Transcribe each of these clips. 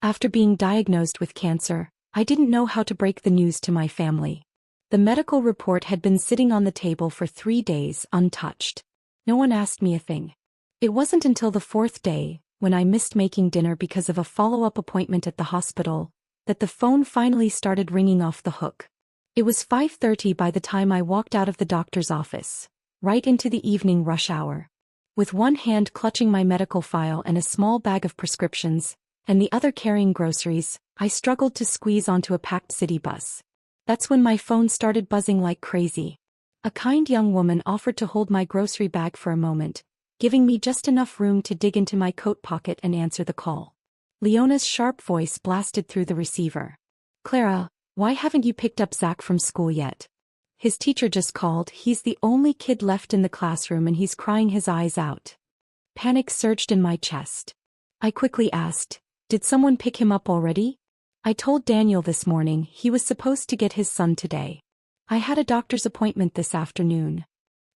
After being diagnosed with cancer, I didn't know how to break the news to my family. The medical report had been sitting on the table for 3 days, untouched. No one asked me a thing. It wasn't until the 4th day, when I missed making dinner because of a follow-up appointment at the hospital, that the phone finally started ringing off the hook. It was 5:30 by the time I walked out of the doctor's office, right into the evening rush hour. With one hand clutching my medical file and a small bag of prescriptions, and the other carrying groceries, I struggled to squeeze onto a packed city bus. That's when my phone started buzzing like crazy. A kind young woman offered to hold my grocery bag for a moment, giving me just enough room to dig into my coat pocket and answer the call. Leona's sharp voice blasted through the receiver. "Clara, why haven't you picked up Zach from school yet? His teacher just called. He's the only kid left in the classroom and he's crying his eyes out." Panic surged in my chest. I quickly asked, "Did someone pick him up already?" "I told Daniel this morning he was supposed to get his son today. I had a doctor's appointment this afternoon."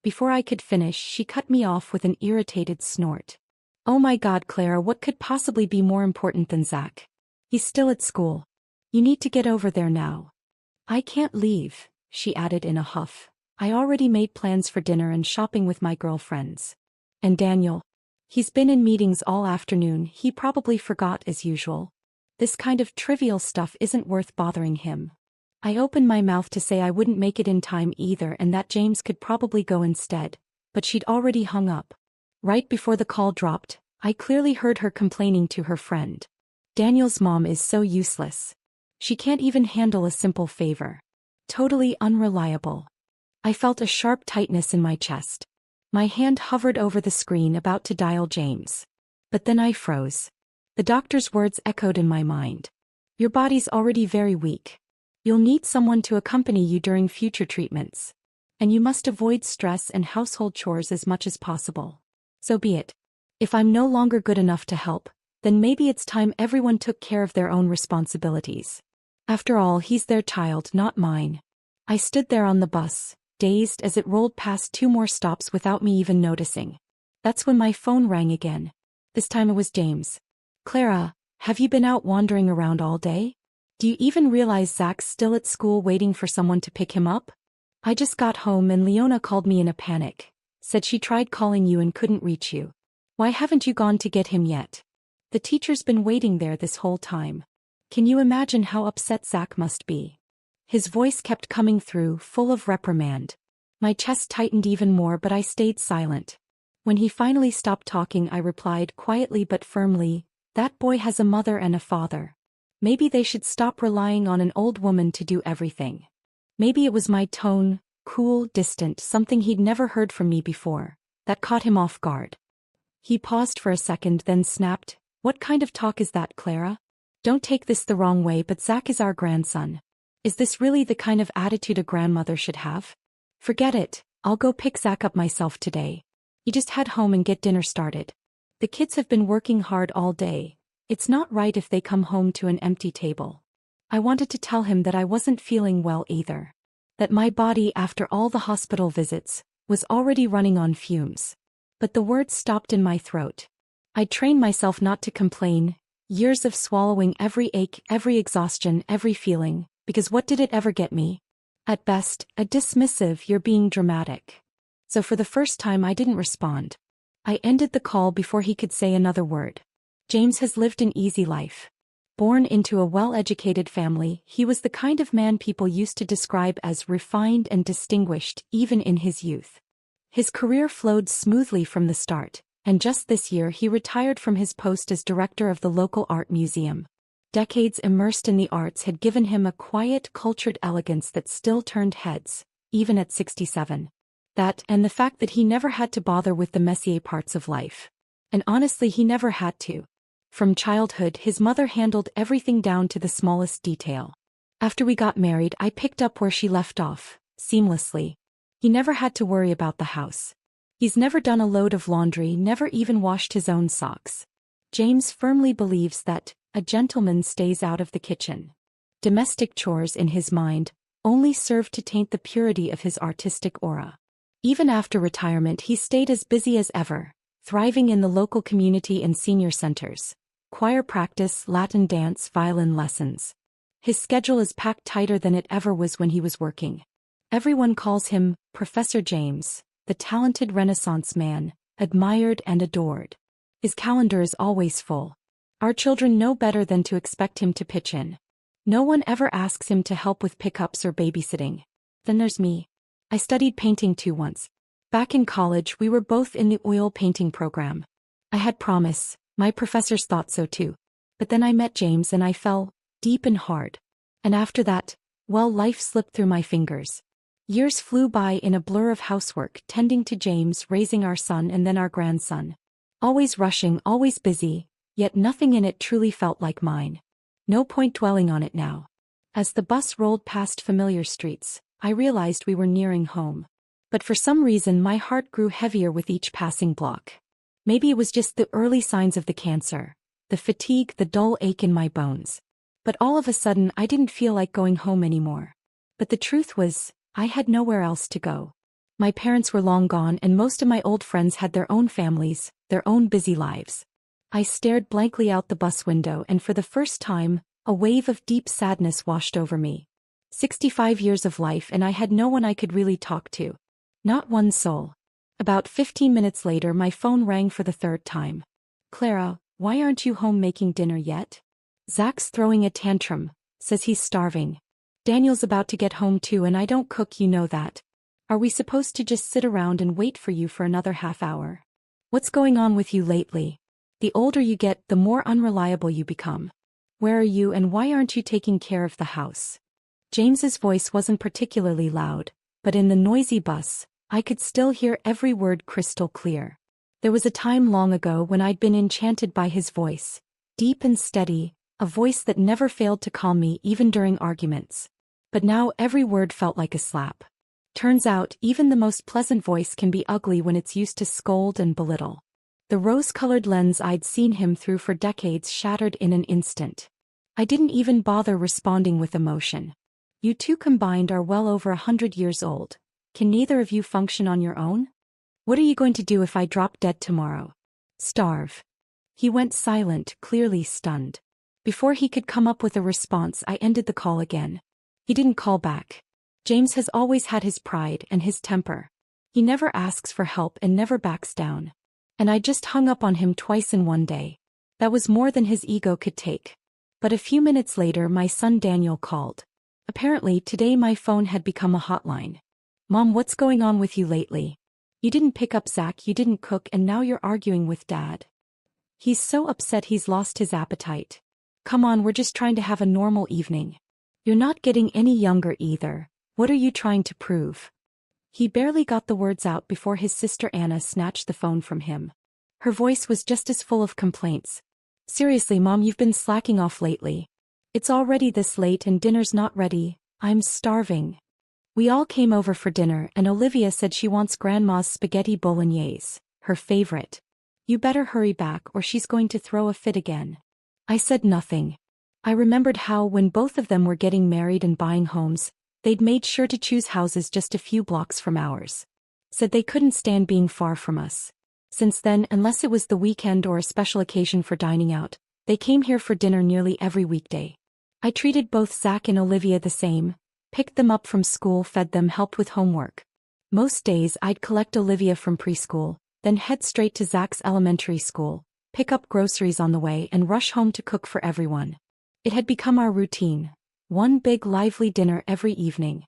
Before I could finish, she cut me off with an irritated snort. "Oh my God, Clara, what could possibly be more important than Zach? He's still at school. You need to get over there now." "I can't leave," she added in a huff. "I already made plans for dinner and shopping with my girlfriends. And Daniel? He's been in meetings all afternoon. He probably forgot as usual. This kind of trivial stuff isn't worth bothering him." I opened my mouth to say I wouldn't make it in time either and that James could probably go instead, but she'd already hung up. Right before the call dropped, I clearly heard her complaining to her friend. "Daniel's mom is so useless. She can't even handle a simple favor. Totally unreliable." I felt a sharp tightness in my chest. My hand hovered over the screen about to dial James. But then I froze. The doctor's words echoed in my mind. "Your body's already very weak. You'll need someone to accompany you during future treatments. And you must avoid stress and household chores as much as possible. So be it. If I'm no longer good enough to help, then maybe it's time everyone took care of their own responsibilities. After all, he's their child, not mine." I stood there on the bus, dazed as it rolled past 2 more stops without me even noticing. That's when my phone rang again. This time it was James. "Clara, have you been out wandering around all day? Do you even realize Zach's still at school waiting for someone to pick him up? I just got home and Leona called me in a panic. Said she tried calling you and couldn't reach you. Why haven't you gone to get him yet? The teacher's been waiting there this whole time. Can you imagine how upset Zach must be?" His voice kept coming through, full of reprimand. My chest tightened even more, but I stayed silent. When he finally stopped talking, I replied quietly but firmly, "That boy has a mother and a father. Maybe they should stop relying on an old woman to do everything." Maybe it was my tone, cool, distant, something he'd never heard from me before, that caught him off guard. He paused for a second, then snapped, "What kind of talk is that, Clara? Don't take this the wrong way, but Zach is our grandson. Is this really the kind of attitude a grandmother should have? Forget it, I'll go pick Zach up myself today. You just head home and get dinner started. The kids have been working hard all day. It's not right if they come home to an empty table." I wanted to tell him that I wasn't feeling well either. That my body, after all the hospital visits, was already running on fumes. But the words stopped in my throat. I'd trained myself not to complain, years of swallowing every ache, every exhaustion, every feeling, because what did it ever get me? At best, a dismissive "you're being dramatic." So for the first time I didn't respond. I ended the call before he could say another word. James has lived an easy life. Born into a well-educated family, he was the kind of man people used to describe as refined and distinguished, even in his youth. His career flowed smoothly from the start, and just this year he retired from his post as director of the local art museum. Decades immersed in the arts had given him a quiet, cultured elegance that still turned heads, even at 67. That, and the fact that he never had to bother with the messier parts of life. And honestly, he never had to. From childhood, his mother handled everything down to the smallest detail. After we got married, I picked up where she left off, seamlessly. He never had to worry about the house. He's never done a load of laundry, never even washed his own socks. James firmly believes that a gentleman stays out of the kitchen. Domestic chores, in his mind, only serve to taint the purity of his artistic aura. Even after retirement, he stayed as busy as ever, thriving in the local community and senior centers. choir practice, Latin dance, violin lessons. His schedule is packed tighter than it ever was when he was working. Everyone calls him Professor James, the talented Renaissance man, admired and adored. His calendar is always full. Our children know better than to expect him to pitch in. No one ever asks him to help with pickups or babysitting. Then there's me. I studied painting too once. Back in college, we were both in the oil painting program. I had promise, my professors thought so too. But then I met James and I fell deep and hard. And after that, well, life slipped through my fingers. Years flew by in a blur of housework, tending to James, raising our son and then our grandson. Always rushing, always busy, yet nothing in it truly felt like mine. No point dwelling on it now. As the bus rolled past familiar streets, I realized we were nearing home. But for some reason my heart grew heavier with each passing block. Maybe it was just the early signs of the cancer, the fatigue, the dull ache in my bones. But all of a sudden I didn't feel like going home anymore. But the truth was, I had nowhere else to go. My parents were long gone and most of my old friends had their own families, their own busy lives. I stared blankly out the bus window and for the first time, a wave of deep sadness washed over me. 65 years of life and I had no one I could really talk to. Not one soul. About 15 minutes later my phone rang for the third time. Clara, why aren't you home making dinner yet? Zach's throwing a tantrum, says he's starving. Daniel's about to get home too and I don't cook, you know that. Are we supposed to just sit around and wait for you for another half hour? What's going on with you lately? The older you get, the more unreliable you become. Where are you and why aren't you taking care of the house? James's voice wasn't particularly loud, but in the noisy bus, I could still hear every word crystal clear. There was a time long ago when I'd been enchanted by his voice, deep and steady, a voice that never failed to calm me even during arguments. But now every word felt like a slap. Turns out, even the most pleasant voice can be ugly when it's used to scold and belittle. The rose-colored lens I'd seen him through for decades shattered in an instant. I didn't even bother responding with emotion. You two combined are well over 100 years old. Can neither of you function on your own? What are you going to do if I drop dead tomorrow? Starve. He went silent, clearly stunned. Before he could come up with a response, I ended the call again. He didn't call back. James has always had his pride and his temper. He never asks for help and never backs down. And I just hung up on him twice in one day. That was more than his ego could take. But a few minutes later my son Daniel called. Apparently today my phone had become a hotline. Mom, what's going on with you lately? You didn't pick up Zach, you didn't cook, and now you're arguing with Dad. He's so upset he's lost his appetite. Come on, we're just trying to have a normal evening. You're not getting any younger either. What are you trying to prove? He barely got the words out before his sister Anna snatched the phone from him. Her voice was just as full of complaints. Seriously, Mom, you've been slacking off lately. It's already this late and dinner's not ready. I'm starving. We all came over for dinner and Olivia said she wants Grandma's spaghetti bolognese, her favorite. You better hurry back or she's going to throw a fit again. I said nothing. I remembered how when both of them were getting married and buying homes, they'd made sure to choose houses just a few blocks from ours. Said they couldn't stand being far from us. Since then, unless it was the weekend or a special occasion for dining out, they came here for dinner nearly every weekday. I treated both Zach and Olivia the same, picked them up from school, fed them, helped with homework. Most days I'd collect Olivia from preschool, then head straight to Zach's elementary school, pick up groceries on the way and rush home to cook for everyone. It had become our routine. One big lively dinner every evening.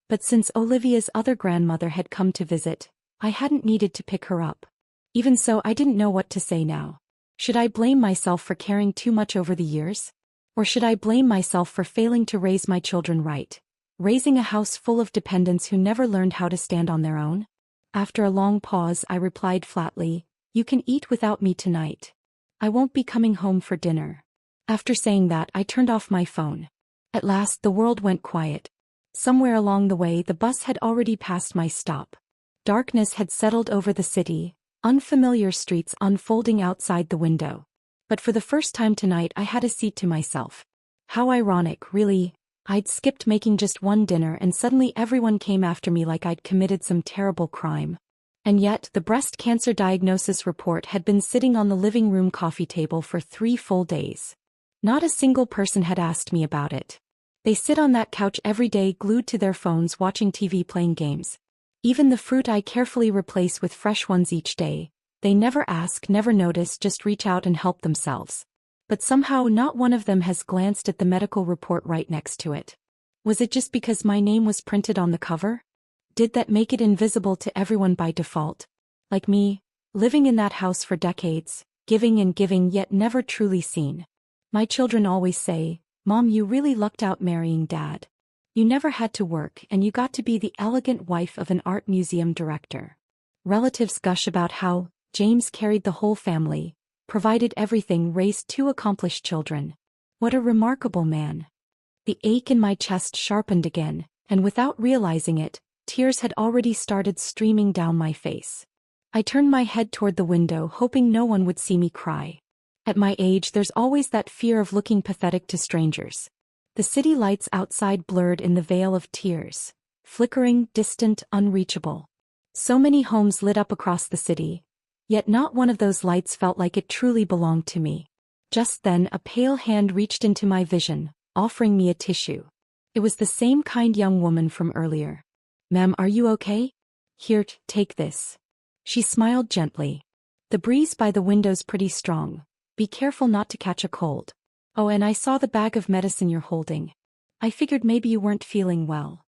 But since Olivia's other grandmother had come to visit, I hadn't needed to pick her up. Even so, I didn't know what to say now. Should I blame myself for caring too much over the years? Or should I blame myself for failing to raise my children right? Raising a house full of dependents who never learned how to stand on their own? After a long pause, I replied flatly, "You can eat without me tonight. I won't be coming home for dinner." After saying that, I turned off my phone. At last, the world went quiet. Somewhere along the way, the bus had already passed my stop. Darkness had settled over the city, unfamiliar streets unfolding outside the window. But for the first time tonight, I had a seat to myself. How ironic, really. I'd skipped making just one dinner and suddenly everyone came after me like I'd committed some terrible crime. And yet, the breast cancer diagnosis report had been sitting on the living room coffee table for 3 full days. Not a single person had asked me about it. They sit on that couch every day glued to their phones watching TV playing games. Even the fruit I carefully replace with fresh ones each day. They never ask, never notice, just reach out and help themselves. But somehow not one of them has glanced at the medical report right next to it. Was it just because my name was printed on the cover? Did that make it invisible to everyone by default? Like me, living in that house for decades, giving and giving yet never truly seen. My children always say, "Mom, you really lucked out marrying Dad. You never had to work and you got to be the elegant wife of an art museum director." Relatives gush about how James carried the whole family, provided everything, raised 2 accomplished children. What a remarkable man. The ache in my chest sharpened again, and without realizing it, tears had already started streaming down my face. I turned my head toward the window, hoping no one would see me cry. At my age, there's always that fear of looking pathetic to strangers. The city lights outside blurred in the veil of tears, flickering, distant, unreachable. So many homes lit up across the city, yet not one of those lights felt like it truly belonged to me. Just then, a pale hand reached into my vision, offering me a tissue. It was the same kind young woman from earlier. "Ma'am, are you okay? Here, take this." She smiled gently. "The breeze by the window's pretty strong. Be careful not to catch a cold. Oh, and I saw the bag of medicine you're holding. I figured maybe you weren't feeling well."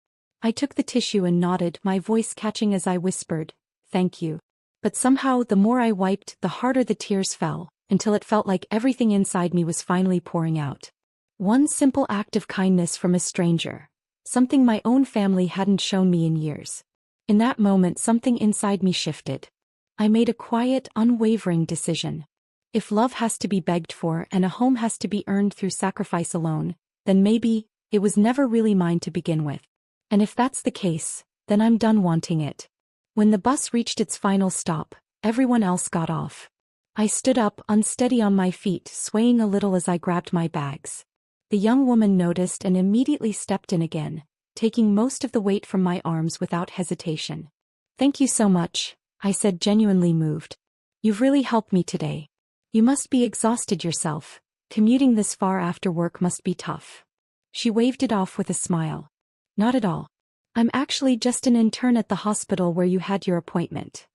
I took the tissue and nodded, my voice catching as I whispered, "Thank you." But somehow, the more I wiped, the harder the tears fell, until it felt like everything inside me was finally pouring out. One simple act of kindness from a stranger. Something my own family hadn't shown me in years. In that moment, something inside me shifted. I made a quiet, unwavering decision. If love has to be begged for and a home has to be earned through sacrifice alone, then maybe it was never really mine to begin with. And if that's the case, then I'm done wanting it. When the bus reached its final stop, everyone else got off. I stood up, unsteady on my feet, swaying a little as I grabbed my bags. The young woman noticed and immediately stepped in again, taking most of the weight from my arms without hesitation. "Thank you so much," I said, genuinely moved. "You've really helped me today. You must be exhausted yourself. Commuting this far after work must be tough." She waved it off with a smile. "Not at all. I'm actually just an intern at the hospital where you had your appointment."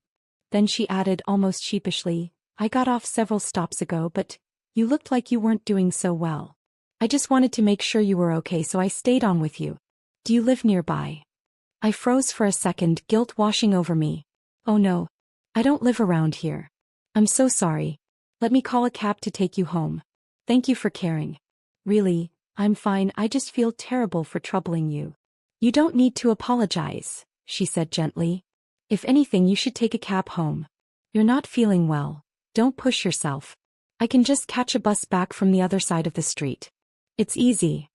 Then she added almost sheepishly, "I got off several stops ago, but you looked like you weren't doing so well. I just wanted to make sure you were okay, so I stayed on with you. Do you live nearby?" I froze for a second, guilt washing over me. "Oh no. I don't live around here. I'm so sorry. Let me call a cab to take you home. Thank you for caring." "Really, I'm fine, I just feel terrible for troubling you." "You don't need to apologize," she said gently. "If anything, you should take a cab home. You're not feeling well. Don't push yourself. I can just catch a bus back from the other side of the street. It's easy."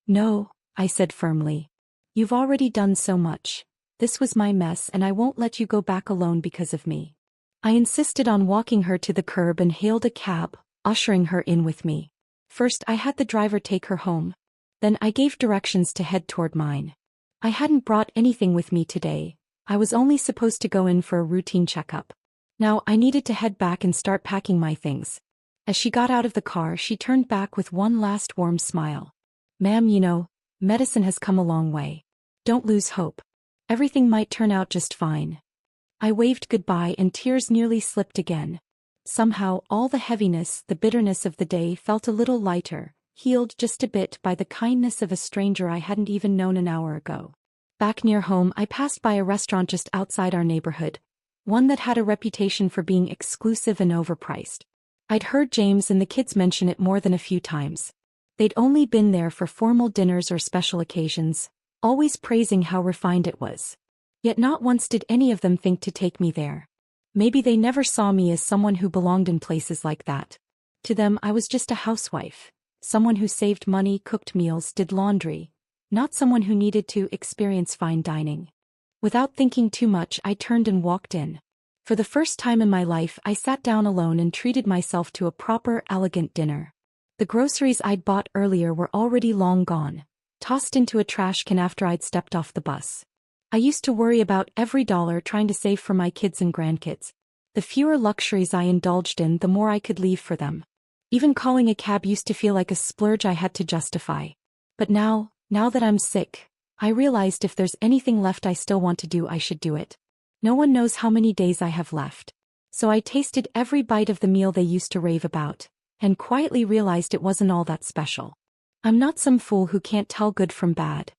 "No," I said firmly. "You've already done so much. This was my mess and I won't let you go back alone because of me." I insisted on walking her to the curb and hailed a cab, ushering her in with me. First, I had the driver take her home. Then I gave directions to head toward mine. I hadn't brought anything with me today. I was only supposed to go in for a routine checkup. Now I needed to head back and start packing my things. As she got out of the car, she turned back with one last warm smile. "Ma'am, you know, medicine has come a long way. Don't lose hope. Everything might turn out just fine." I waved goodbye and tears nearly slipped again. Somehow, all the heaviness, the bitterness of the day felt a little lighter, healed just a bit by the kindness of a stranger I hadn't even known an hour ago. Back near home, I passed by a restaurant just outside our neighborhood, one that had a reputation for being exclusive and overpriced. I'd heard James and the kids mention it more than a few times. They'd only been there for formal dinners or special occasions, always praising how refined it was. Yet not once did any of them think to take me there. Maybe they never saw me as someone who belonged in places like that. To them, I was just a housewife, someone who saved money, cooked meals, did laundry, not someone who needed to experience fine dining. Without thinking too much, I turned and walked in. For the first time in my life, I sat down alone and treated myself to a proper, elegant dinner. The groceries I'd bought earlier were already long gone, tossed into a trash can after I'd stepped off the bus. I used to worry about every dollar trying to save for my kids and grandkids. The fewer luxuries I indulged in, the more I could leave for them. Even calling a cab used to feel like a splurge I had to justify. But now that I'm sick, I realized if there's anything left I still want to do, I should do it. No one knows how many days I have left. So I tasted every bite of the meal they used to rave about, and quietly realized it wasn't all that special. I'm not some fool who can't tell good from bad.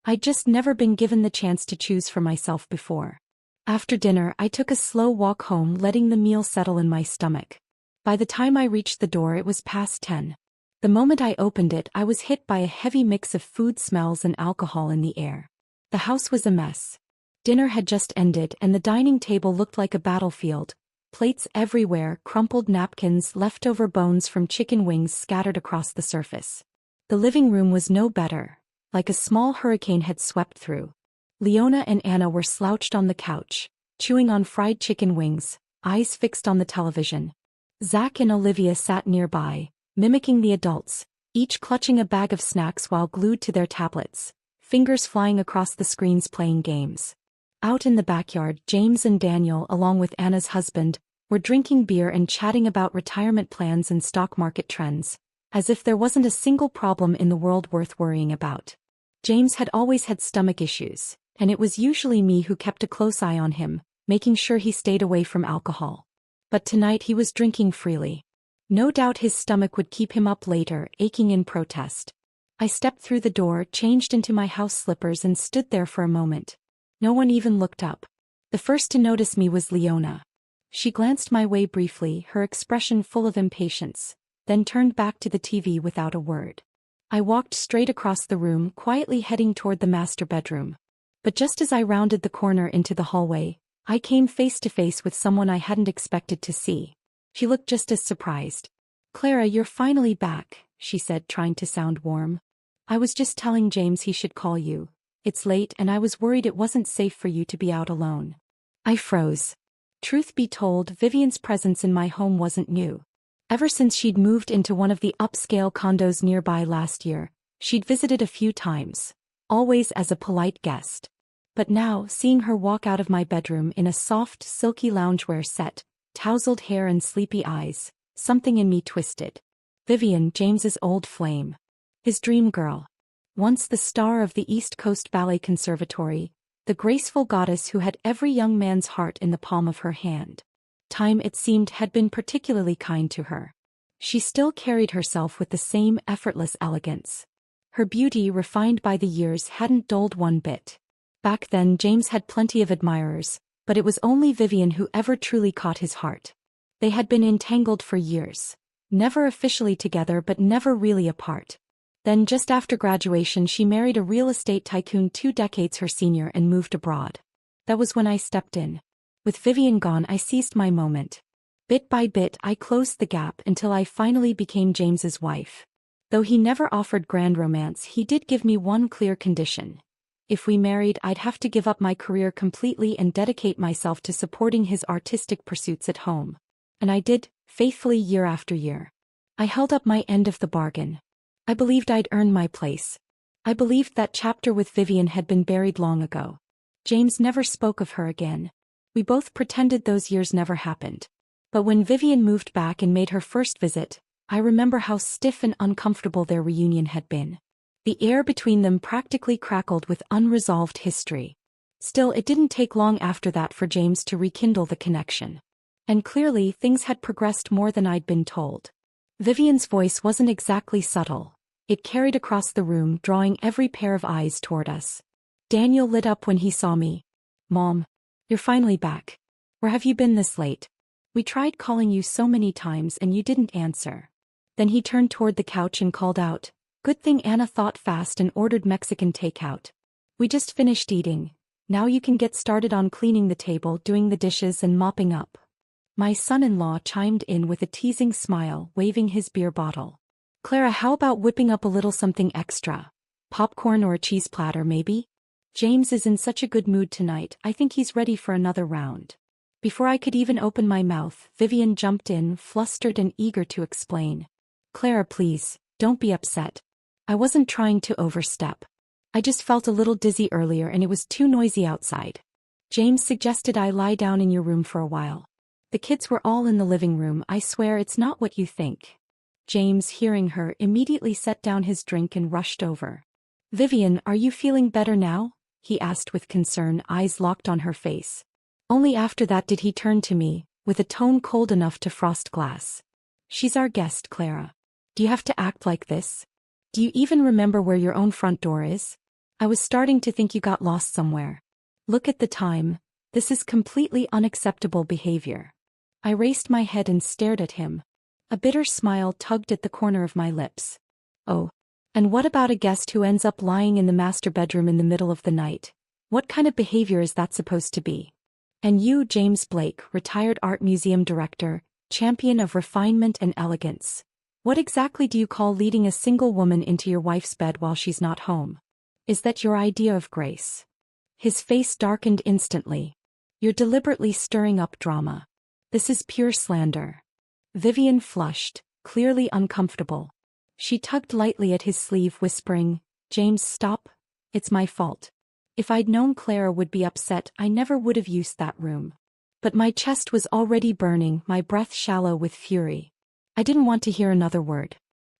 I'd just never been given the chance to choose for myself before. After dinner, I took a slow walk home, letting the meal settle in my stomach. By the time I reached the door, it was past 10. The moment I opened it, I was hit by a heavy mix of food smells and alcohol in the air. The house was a mess. Dinner had just ended, and the dining table looked like a battlefield. Plates everywhere, crumpled napkins, leftover bones from chicken wings scattered across the surface. The living room was no better, like a small hurricane had swept through. Leona and Anna were slouched on the couch, chewing on fried chicken wings, eyes fixed on the television. Zach and Olivia sat nearby, mimicking the adults, each clutching a bag of snacks while glued to their tablets, fingers flying across the screens playing games. Out in the backyard, James and Daniel, along with Anna's husband, were drinking beer and chatting about retirement plans and stock market trends, as if there wasn't a single problem in the world worth worrying about. James had always had stomach issues, and it was usually me who kept a close eye on him, making sure he stayed away from alcohol. But tonight he was drinking freely. No doubt his stomach would keep him up later, aching in protest. I stepped through the door, changed into my house slippers, and stood there for a moment. No one even looked up. The first to notice me was Leona. She glanced my way briefly, her expression full of impatience, then turned back to the TV without a word. I walked straight across the room, quietly heading toward the master bedroom. But just as I rounded the corner into the hallway, I came face to face with someone I hadn't expected to see. She looked just as surprised. "Clara, you're finally back," she said, trying to sound warm. "I was just telling James he should call you. It's late and I was worried it wasn't safe for you to be out alone." I froze. Truth be told, Vivian's presence in my home wasn't new. Ever since she'd moved into one of the upscale condos nearby last year, she'd visited a few times, always as a polite guest. But now, seeing her walk out of my bedroom in a soft, silky loungewear set, tousled hair and sleepy eyes, something in me twisted. Vivian, James's old flame. His dream girl. Once the star of the East Coast Ballet Conservatory, the graceful goddess who had every young man's heart in the palm of her hand. Time, it seemed, had been particularly kind to her. She still carried herself with the same effortless elegance. Her beauty, refined by the years, hadn't dulled one bit. Back then, James had plenty of admirers, but it was only Vivian who ever truly caught his heart. They had been entangled for years, never officially together but never really apart. Then just after graduation she married a real estate tycoon 2 decades her senior and moved abroad. That was when I stepped in. With Vivian gone, I seized my moment. Bit by bit I closed the gap until I finally became James's wife. Though he never offered grand romance, he did give me one clear condition. If we married, I'd have to give up my career completely and dedicate myself to supporting his artistic pursuits at home. And I did, faithfully year after year. I held up my end of the bargain. I believed I'd earned my place. I believed that chapter with Vivian had been buried long ago. James never spoke of her again. We both pretended those years never happened. But when Vivian moved back and made her first visit, I remember how stiff and uncomfortable their reunion had been. The air between them practically crackled with unresolved history. Still, it didn't take long after that for James to rekindle the connection. And clearly, things had progressed more than I'd been told. Vivian's voice wasn't exactly subtle. It carried across the room, drawing every pair of eyes toward us. Daniel lit up when he saw me. "Mom, you're finally back. Where have you been this late? We tried calling you so many times and you didn't answer." Then he turned toward the couch and called out, "Good thing Anna thought fast and ordered Mexican takeout. We just finished eating. Now you can get started on cleaning the table, doing the dishes and mopping up." My son-in-law chimed in with a teasing smile, waving his beer bottle. "Clara, how about whipping up a little something extra? Popcorn or a cheese platter, maybe? James is in such a good mood tonight, I think he's ready for another round." Before I could even open my mouth, Vivian jumped in, flustered and eager to explain. "Clara, please, don't be upset. I wasn't trying to overstep. I just felt a little dizzy earlier and it was too noisy outside. James suggested I lie down in your room for a while. The kids were all in the living room. I swear it's not what you think. James, hearing her, immediately set down his drink and rushed over. Vivian, are you feeling better now? He asked with concern, eyes locked on her face. Only after that did he turn to me, with a tone cold enough to frost glass. She's our guest, Clara. Do you have to act like this? Do you even remember where your own front door is? I was starting to think you got lost somewhere. Look at the time. This is completely unacceptable behavior. I raised my head and stared at him. A bitter smile tugged at the corner of my lips. Oh. And what about a guest who ends up lying in the master bedroom in the middle of the night? What kind of behavior is that supposed to be? And you, James Blake, retired art museum director, champion of refinement and elegance. What exactly do you call leading a single woman into your wife's bed while she's not home? Is that your idea of grace? His face darkened instantly. You're deliberately stirring up drama. This is pure slander. Vivian flushed, clearly uncomfortable. She tugged lightly at his sleeve, whispering, James, stop. It's my fault. If I'd known Clara would be upset, I never would have used that room. But my chest was already burning, my breath shallow with fury. I didn't want to hear another word.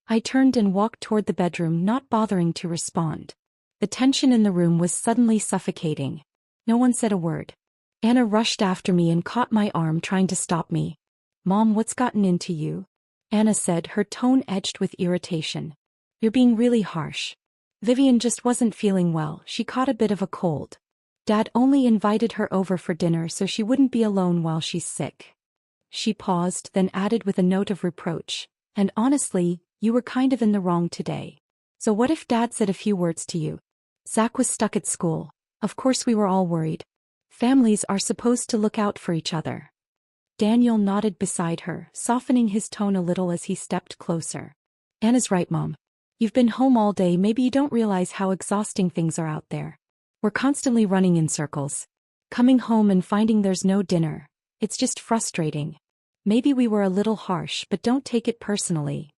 I turned and walked toward the bedroom, not bothering to respond. The tension in the room was suddenly suffocating. No one said a word. Anna rushed after me and caught my arm, trying to stop me. Mom, what's gotten into you? Anna said, her tone edged with irritation. You're being really harsh. Vivian just wasn't feeling well. She caught a bit of a cold. Dad only invited her over for dinner so she wouldn't be alone while she's sick. She paused, then added with a note of reproach, and honestly, you were kind of in the wrong today. So what if Dad said a few words to you? Zach was stuck at school. Of course we were all worried. Families are supposed to look out for each other. Daniel nodded beside her, softening his tone a little as he stepped closer. Anna's right, Mom. You've been home all day, maybe you don't realize how exhausting things are out there. We're constantly running in circles. Coming home and finding there's no dinner. It's just frustrating. Maybe we were a little harsh, but don't take it personally.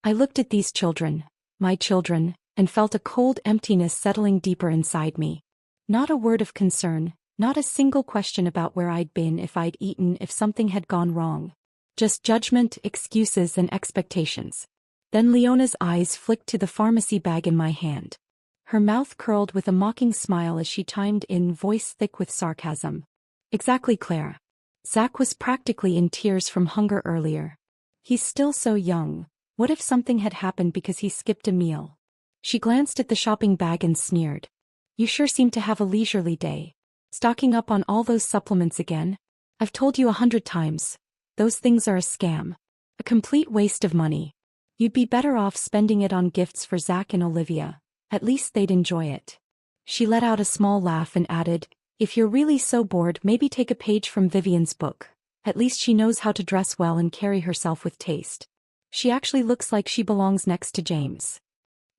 I looked at these children, my children, and felt a cold emptiness settling deeper inside me. Not a word of concern, not a single question about where I'd been, if I'd eaten, if something had gone wrong. Just judgment, excuses, and expectations. Then Leona's eyes flicked to the pharmacy bag in my hand. Her mouth curled with a mocking smile as she chimed in, voice thick with sarcasm. Exactly, Clara. Zach was practically in tears from hunger earlier. He's still so young. What if something had happened because he skipped a meal? She glanced at the shopping bag and sneered. You sure seem to have a leisurely day. Stocking up on all those supplements again? I've told you 100 times. Those things are a scam. A complete waste of money. You'd be better off spending it on gifts for Zach and Olivia. At least they'd enjoy it. She let out a small laugh and added, if you're really so bored, maybe take a page from Vivian's book. At least she knows how to dress well and carry herself with taste. She actually looks like she belongs next to James.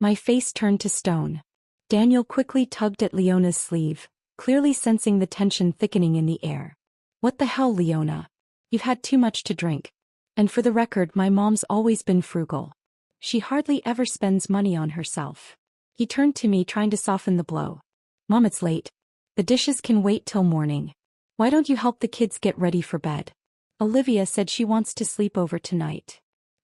My face turned to stone. Daniel quickly tugged at Leona's sleeve, clearly sensing the tension thickening in the air. What the hell, Leona? You've had too much to drink. And for the record, my mom's always been frugal. She hardly ever spends money on herself. He turned to me, trying to soften the blow. Mom, it's late. The dishes can wait till morning. Why don't you help the kids get ready for bed? Olivia said she wants to sleep over tonight.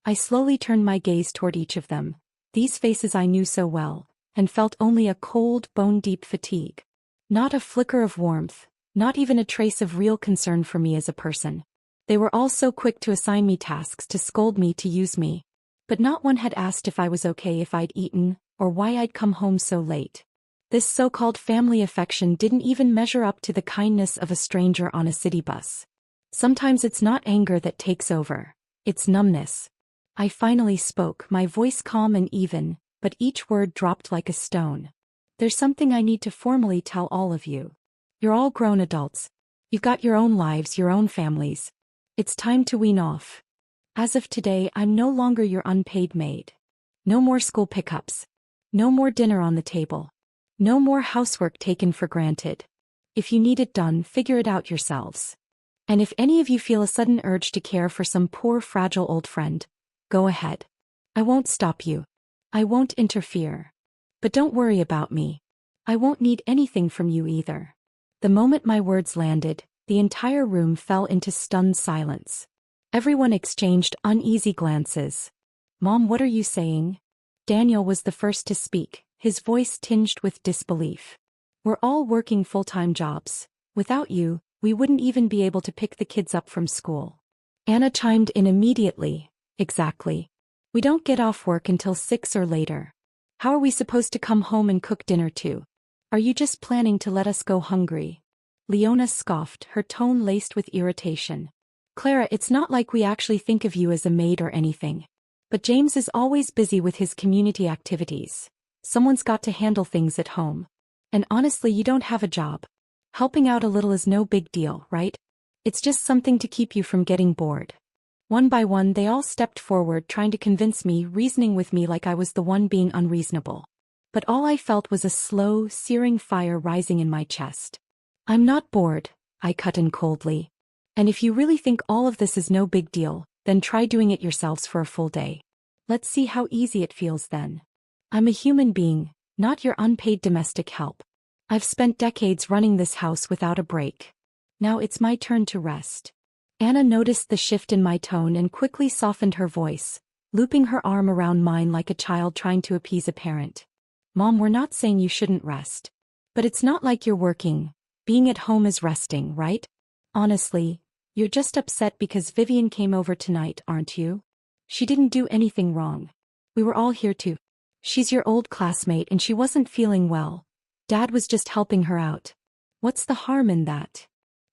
I slowly turned my gaze toward each of them. These faces I knew so well, and felt only a cold, bone-deep fatigue. Not a flicker of warmth, not even a trace of real concern for me as a person. They were all so quick to assign me tasks, to scold me, to use me. But not one had asked if I was okay, if I'd eaten, or why I'd come home so late. This so-called family affection didn't even measure up to the kindness of a stranger on a city bus. Sometimes it's not anger that takes over. It's numbness. I finally spoke, my voice calm and even, but each word dropped like a stone. There's something I need to formally tell all of you. You're all grown adults. You've got your own lives, your own families. It's time to wean off. As of today, I'm no longer your unpaid maid. No more school pickups. No more dinner on the table. No more housework taken for granted. If you need it done, figure it out yourselves. And if any of you feel a sudden urge to care for some poor, fragile old friend, go ahead. I won't stop you. I won't interfere. But don't worry about me. I won't need anything from you either. The moment my words landed, the entire room fell into stunned silence. Everyone exchanged uneasy glances. Mom, what are you saying? Daniel was the first to speak, his voice tinged with disbelief. We're all working full-time jobs. Without you, we wouldn't even be able to pick the kids up from school. Anna chimed in immediately. Exactly. We don't get off work until 6 or later. How are we supposed to come home and cook dinner too? Are you just planning to let us go hungry? Leona scoffed, her tone laced with irritation. Clara, it's not like we actually think of you as a maid or anything. But James is always busy with his community activities. Someone's got to handle things at home. And honestly, you don't have a job. Helping out a little is no big deal, right? It's just something to keep you from getting bored. One by one they all stepped forward trying to convince me, reasoning with me like I was the one being unreasonable. But all I felt was a slow, searing fire rising in my chest. I'm not bored, I cut in coldly. And if you really think all of this is no big deal, then try doing it yourselves for a full day. Let's see how easy it feels then. I'm a human being, not your unpaid domestic help. I've spent decades running this house without a break. Now it's my turn to rest. Anna noticed the shift in my tone and quickly softened her voice, looping her arm around mine like a child trying to appease a parent. Mom, we're not saying you shouldn't rest. But it's not like you're working. Being at home is resting, right? Honestly, you're just upset because Vivian came over tonight, aren't you? She didn't do anything wrong. We were all here too. She's your old classmate and she wasn't feeling well. Dad was just helping her out. What's the harm in that?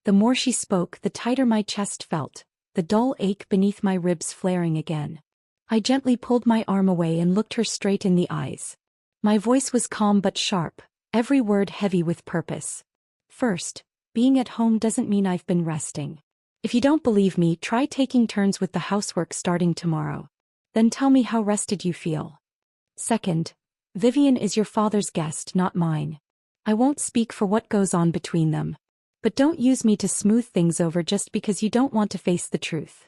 The more she spoke, the tighter my chest felt, the dull ache beneath my ribs flaring again. I gently pulled my arm away and looked her straight in the eyes. My voice was calm but sharp, every word heavy with purpose. First, being at home doesn't mean I've been resting. If you don't believe me, try taking turns with the housework starting tomorrow. Then tell me how rested you feel. Second, Vivian is your father's guest, not mine. I won't speak for what goes on between them. But don't use me to smooth things over just because you don't want to face the truth.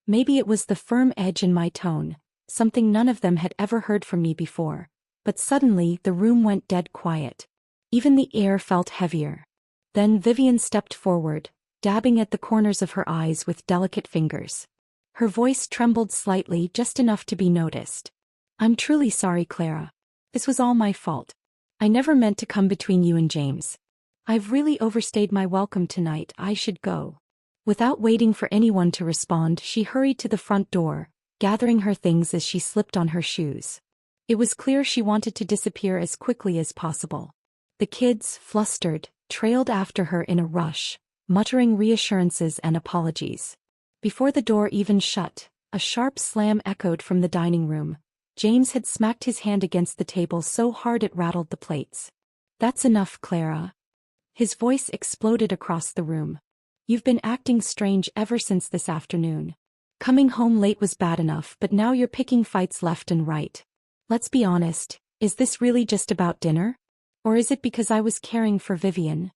Maybe it was the firm edge in my tone, something none of them had ever heard from me before. But suddenly the room went dead quiet. Even the air felt heavier. Then Vivian stepped forward, dabbing at the corners of her eyes with delicate fingers. Her voice trembled slightly, just enough to be noticed. I'm truly sorry, Clara. This was all my fault. I never meant to come between you and James. I've really overstayed my welcome tonight. I should go. Without waiting for anyone to respond, she hurried to the front door, gathering her things as she slipped on her shoes. It was clear she wanted to disappear as quickly as possible. The kids, flustered, trailed after her in a rush, muttering reassurances and apologies. Before the door even shut, a sharp slam echoed from the dining room. James had smacked his hand against the table so hard it rattled the plates. That's enough, Clara. His voice exploded across the room. You've been acting strange ever since this afternoon. Coming home late was bad enough, but now you're picking fights left and right. Let's be honest, is this really just about dinner? Or is it because I was caring for Vivian?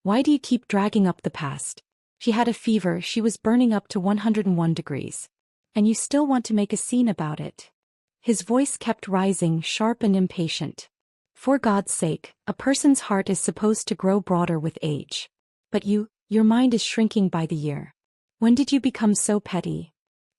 Why do you keep dragging up the past? She had a fever, she was burning up to 101 degrees. And you still want to make a scene about it. His voice kept rising, sharp and impatient. For God's sake, a person's heart is supposed to grow broader with age. But your mind is shrinking by the year. When did you become so petty?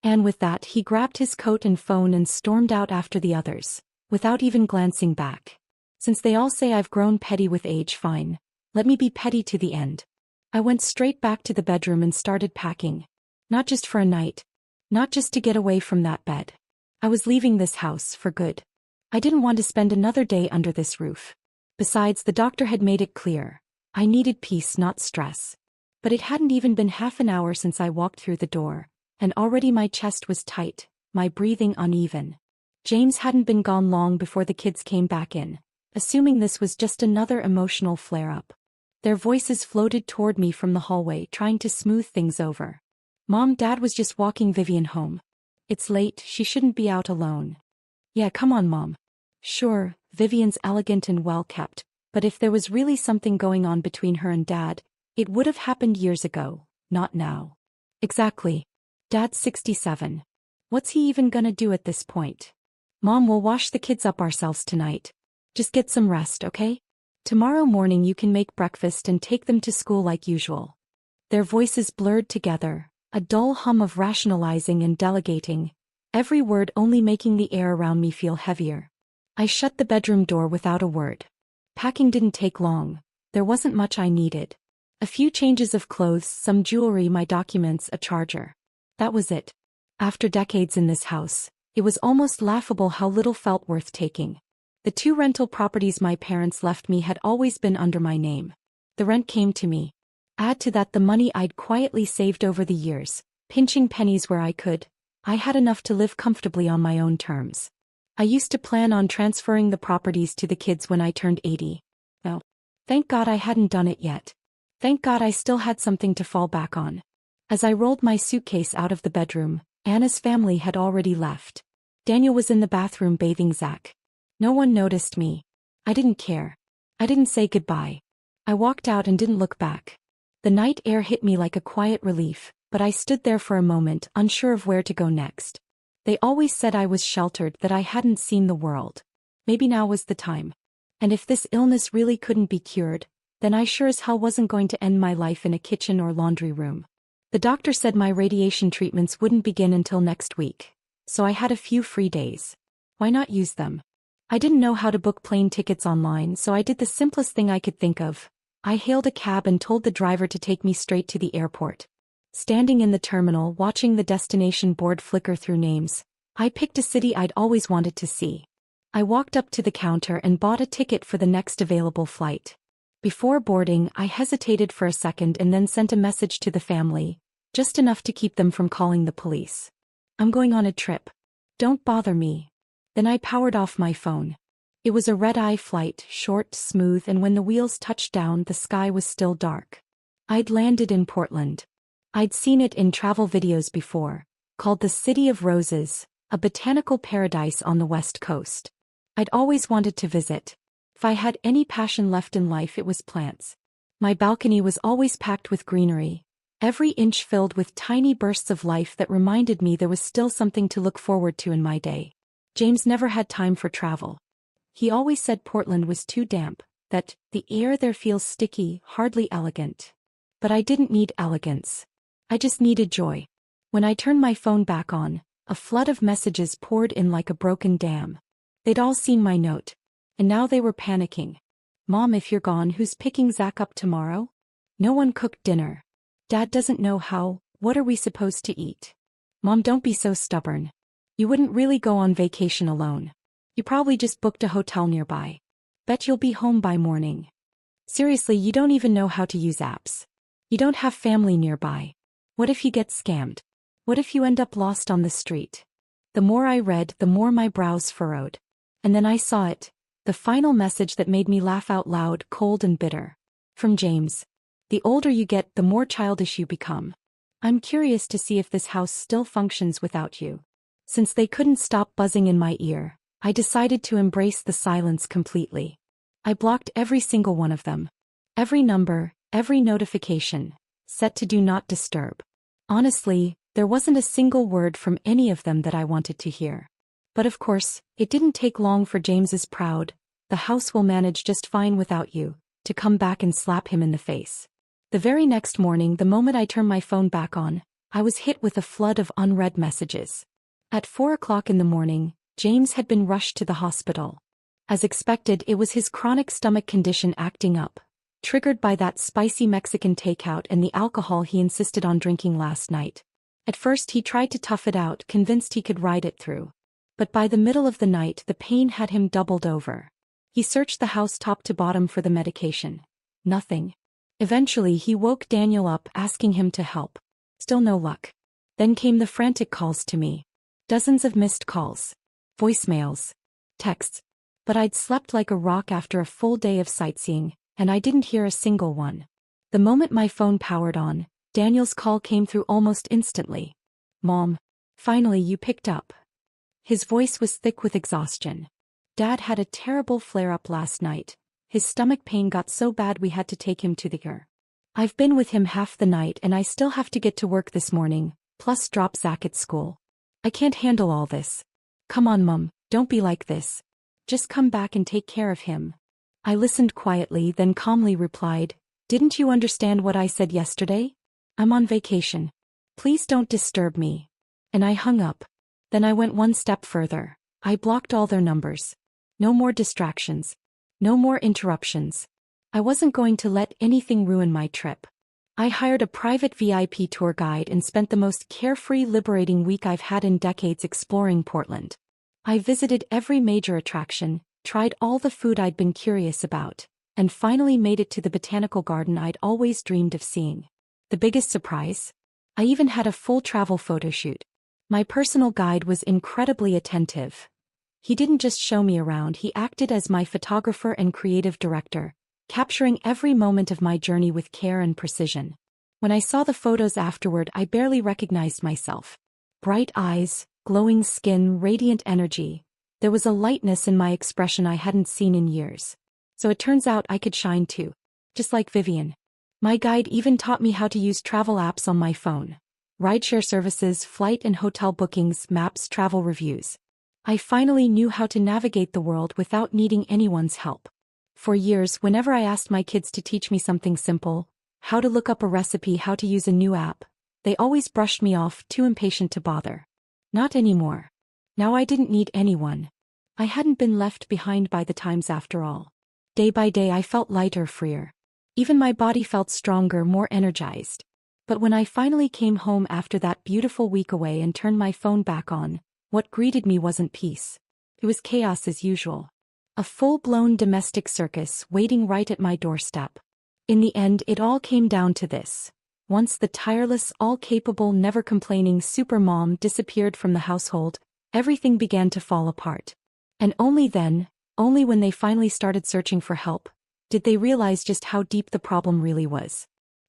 And with that he grabbed his coat and phone and stormed out after the others, without even glancing back. Since they all say I've grown petty with age, fine. Let me be petty to the end. I went straight back to the bedroom and started packing. Not just for a night. Not just to get away from that bed. I was leaving this house for good. I didn't want to spend another day under this roof. Besides, the doctor had made it clear. I needed peace, not stress. But it hadn't even been half an hour since I walked through the door, and already my chest was tight, my breathing uneven. James hadn't been gone long before the kids came back in, assuming this was just another emotional flare-up. Their voices floated toward me from the hallway, trying to smooth things over. Mom, Dad was just walking Vivian home. It's late, she shouldn't be out alone. Yeah, come on, Mom. Sure, Vivian's elegant and well-kept, but if there was really something going on between her and Dad, it would have happened years ago, not now. Exactly. Dad's 67. What's he even gonna do at this point? Mom, we'll wash the kids up ourselves tonight. Just get some rest, okay? Tomorrow morning you can make breakfast and take them to school like usual. Their voices blurred together, a dull hum of rationalizing and delegating, every word only making the air around me feel heavier. I shut the bedroom door without a word. Packing didn't take long. There wasn't much I needed. A few changes of clothes, some jewelry, my documents, a charger. That was it. After decades in this house, it was almost laughable how little felt worth taking. The 2 rental properties my parents left me had always been under my name. The rent came to me. Add to that the money I'd quietly saved over the years, pinching pennies where I could. I had enough to live comfortably on my own terms. I used to plan on transferring the properties to the kids when I turned 80. Well, thank God I hadn't done it yet. Thank God I still had something to fall back on. As I rolled my suitcase out of the bedroom, Anna's family had already left. Daniel was in the bathroom bathing Zach. No one noticed me. I didn't care. I didn't say goodbye. I walked out and didn't look back. The night air hit me like a quiet relief, but I stood there for a moment, unsure of where to go next. They always said I was sheltered, that I hadn't seen the world. Maybe now was the time. And if this illness really couldn't be cured, then I sure as hell wasn't going to end my life in a kitchen or laundry room. The doctor said my radiation treatments wouldn't begin until next week, so I had a few free days. Why not use them? I didn't know how to book plane tickets online, so I did the simplest thing I could think of. I hailed a cab and told the driver to take me straight to the airport. Standing in the terminal, watching the destination board flicker through names, I picked a city I'd always wanted to see. I walked up to the counter and bought a ticket for the next available flight. Before boarding, I hesitated for a second and then sent a message to the family, just enough to keep them from calling the police. I'm going on a trip. Don't bother me. Then I powered off my phone. It was a red-eye flight, short, smooth, and when the wheels touched down, the sky was still dark. I'd landed in Portland. I'd seen it in travel videos before, called the City of Roses, a botanical paradise on the West Coast. I'd always wanted to visit. If I had any passion left in life, it was plants. My balcony was always packed with greenery, every inch filled with tiny bursts of life that reminded me there was still something to look forward to in my day. James never had time for travel. He always said Portland was too damp, that the air there feels sticky, hardly elegant. But I didn't need elegance. I just needed joy. When I turned my phone back on, a flood of messages poured in like a broken dam. They'd all seen my note. And now they were panicking. Mom, if you're gone, who's picking Zach up tomorrow? No one cooked dinner. Dad doesn't know how. What are we supposed to eat? Mom, don't be so stubborn. You wouldn't really go on vacation alone. You probably just booked a hotel nearby. Bet you'll be home by morning. Seriously, you don't even know how to use apps. You don't have family nearby. What if you get scammed? What if you end up lost on the street? The more I read, the more my brows furrowed. And then I saw it. The final message that made me laugh out loud, cold and bitter. From James. The older you get, the more childish you become. I'm curious to see if this house still functions without you. Since they couldn't stop buzzing in my ear, I decided to embrace the silence completely. I blocked every single one of them. Every number, every notification, set to do not disturb. Honestly, there wasn't a single word from any of them that I wanted to hear. But of course, it didn't take long for James's proud, "The house will manage just fine without you," to come back and slap him in the face. The very next morning, the moment I turned my phone back on, I was hit with a flood of unread messages. At 4 o'clock in the morning, James had been rushed to the hospital. As expected, it was his chronic stomach condition acting up, triggered by that spicy Mexican takeout and the alcohol he insisted on drinking last night. At first he tried to tough it out, convinced he could ride it through. But by the middle of the night, the pain had him doubled over. He searched the house top to bottom for the medication. Nothing. Eventually he woke Daniel up, asking him to help. Still no luck. Then came the frantic calls to me. Dozens of missed calls. Voicemails. Texts. But I'd slept like a rock after a full day of sightseeing, and I didn't hear a single one. The moment my phone powered on, Daniel's call came through almost instantly. "Mom. Finally you picked up." His voice was thick with exhaustion. "Dad had a terrible flare-up last night. His stomach pain got so bad we had to take him to the ER. I've been with him half the night and I still have to get to work this morning, plus drop Zach at school. I can't handle all this. Come on, Mom, don't be like this. Just come back and take care of him." I listened quietly, then calmly replied, "Didn't you understand what I said yesterday? I'm on vacation. Please don't disturb me." And I hung up. Then I went one step further. I blocked all their numbers. No more distractions. No more interruptions. I wasn't going to let anything ruin my trip. I hired a private VIP tour guide and spent the most carefree, liberating week I've had in decades exploring Portland. I visited every major attraction, tried all the food I'd been curious about, and finally made it to the botanical garden I'd always dreamed of seeing. The biggest surprise? I even had a full travel photo shoot. My personal guide was incredibly attentive. He didn't just show me around, he acted as my photographer and creative director, capturing every moment of my journey with care and precision. When I saw the photos afterward, I barely recognized myself. Bright eyes, glowing skin, radiant energy. There was a lightness in my expression I hadn't seen in years. So it turns out I could shine too. Just like Vivian. My guide even taught me how to use travel apps on my phone. Rideshare services, flight and hotel bookings, maps, travel reviews. I finally knew how to navigate the world without needing anyone's help. For years, whenever I asked my kids to teach me something simple, how to look up a recipe, how to use a new app, they always brushed me off, too impatient to bother. Not anymore. Now I didn't need anyone. I hadn't been left behind by the times after all. Day by day I felt lighter, freer. Even my body felt stronger, more energized. But when I finally came home after that beautiful week away and turned my phone back on, what greeted me wasn't peace. It was chaos as usual. A full-blown domestic circus waiting right at my doorstep. In the end, it all came down to this. Once the tireless, all-capable, never-complaining supermom disappeared from the household, everything began to fall apart. And only then, only when they finally started searching for help, did they realize just how deep the problem really was.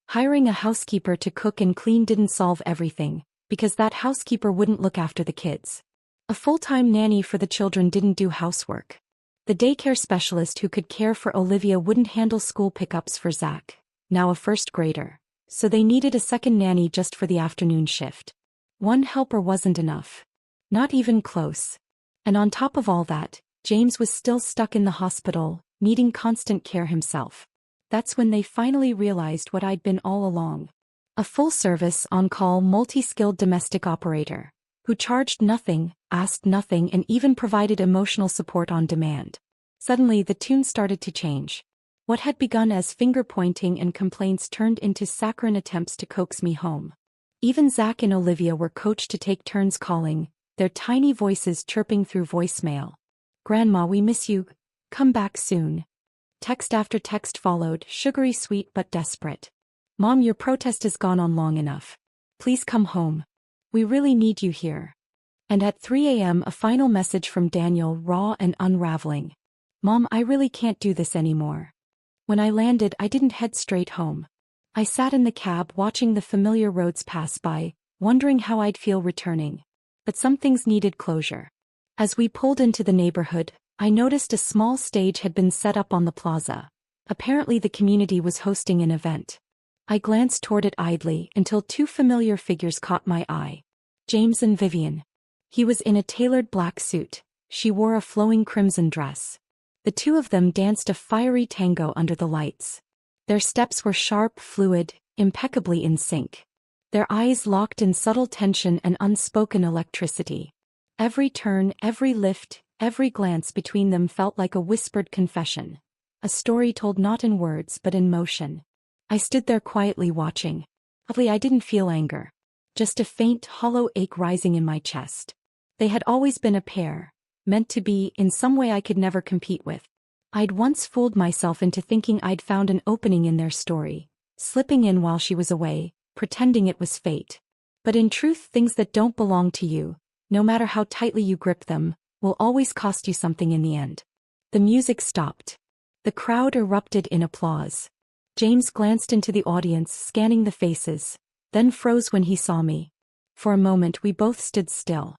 Hiring a housekeeper to cook and clean didn't solve everything, because that housekeeper wouldn't look after the kids. A full-time nanny for the children didn't do housework. The daycare specialist who could care for Olivia wouldn't handle school pickups for Zach, now a first grader. So they needed a second nanny just for the afternoon shift. One helper wasn't enough. Not even close. And on top of all that, James was still stuck in the hospital, needing constant care himself. That's when they finally realized what I'd been all along. A full-service, on-call, multi-skilled domestic operator, who charged nothing, asked nothing, and even provided emotional support on demand. Suddenly the tune started to change. What had begun as finger-pointing and complaints turned into saccharine attempts to coax me home. Even Zach and Olivia were coached to take turns calling, their tiny voices chirping through voicemail. "Grandma, we miss you. Come back soon." Text after text followed, sugary sweet but desperate. "Mom, your protest has gone on long enough. Please come home. We really need you here." And at 3 a.m. a final message from Daniel, raw and unraveling. "Mom, I really can't do this anymore." When I landed, I didn't head straight home. I sat in the cab watching the familiar roads pass by, wondering how I'd feel returning. But some things needed closure. As we pulled into the neighborhood, I noticed a small stage had been set up on the plaza. Apparently the community was hosting an event. I glanced toward it idly until two familiar figures caught my eye. James and Vivian. He was in a tailored black suit. She wore a flowing crimson dress. The two of them danced a fiery tango under the lights. Their steps were sharp, fluid, impeccably in sync. Their eyes locked in subtle tension and unspoken electricity. Every turn, every lift, every glance between them felt like a whispered confession. A story told not in words but in motion. I stood there quietly watching. Oddly, I didn't feel anger. Just a faint, hollow ache rising in my chest. They had always been a pair, meant to be, in some way I could never compete with. I'd once fooled myself into thinking I'd found an opening in their story, slipping in while she was away, pretending it was fate. But in truth, things that don't belong to you, no matter how tightly you grip them, will always cost you something in the end. The music stopped. The crowd erupted in applause. James glanced into the audience, scanning the faces, then froze when he saw me. For a moment we both stood still.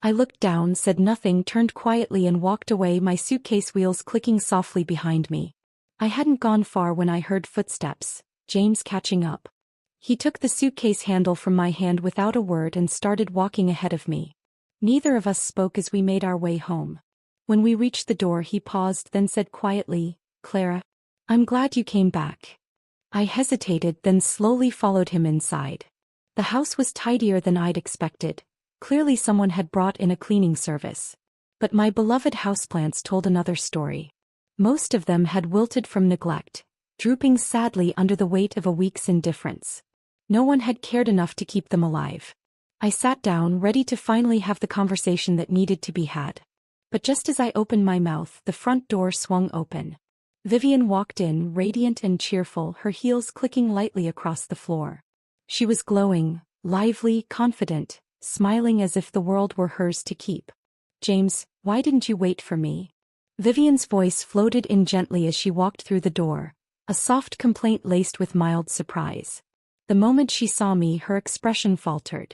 I looked down, said nothing, turned quietly and walked away, my suitcase wheels clicking softly behind me. I hadn't gone far when I heard footsteps, James catching up. He took the suitcase handle from my hand without a word and started walking ahead of me. Neither of us spoke as we made our way home. When we reached the door, he paused, then said quietly, Clara, I'm glad you came back. I hesitated, then slowly followed him inside. The house was tidier than I'd expected. Clearly someone had brought in a cleaning service. But my beloved houseplants told another story. Most of them had wilted from neglect, drooping sadly under the weight of a week's indifference. No one had cared enough to keep them alive. I sat down, ready to finally have the conversation that needed to be had. But just as I opened my mouth, the front door swung open. Vivian walked in, radiant and cheerful, her heels clicking lightly across the floor. She was glowing, lively, confident, smiling as if the world were hers to keep. "James, why didn't you wait for me?" Vivian's voice floated in gently as she walked through the door, a soft complaint laced with mild surprise. The moment she saw me, her expression faltered.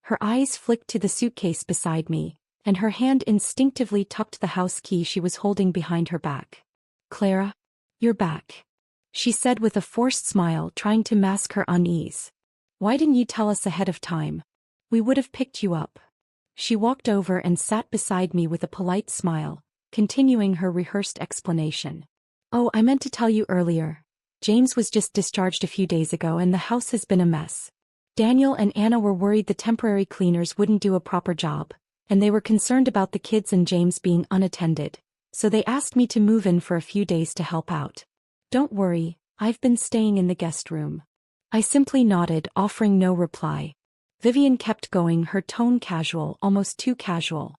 Her eyes flicked to the suitcase beside me, and her hand instinctively tucked the house key she was holding behind her back. "Clara, you're back," she said with a forced smile, trying to mask her unease. "Why didn't you tell us ahead of time? We would have picked you up." She walked over and sat beside me with a polite smile, continuing her rehearsed explanation. "Oh, I meant to tell you earlier. James was just discharged a few days ago and the house has been a mess. Daniel and Anna were worried the temporary cleaners wouldn't do a proper job, and they were concerned about the kids and James being unattended, so they asked me to move in for a few days to help out. Don't worry, I've been staying in the guest room." I simply nodded, offering no reply. Vivian kept going, her tone casual, almost too casual.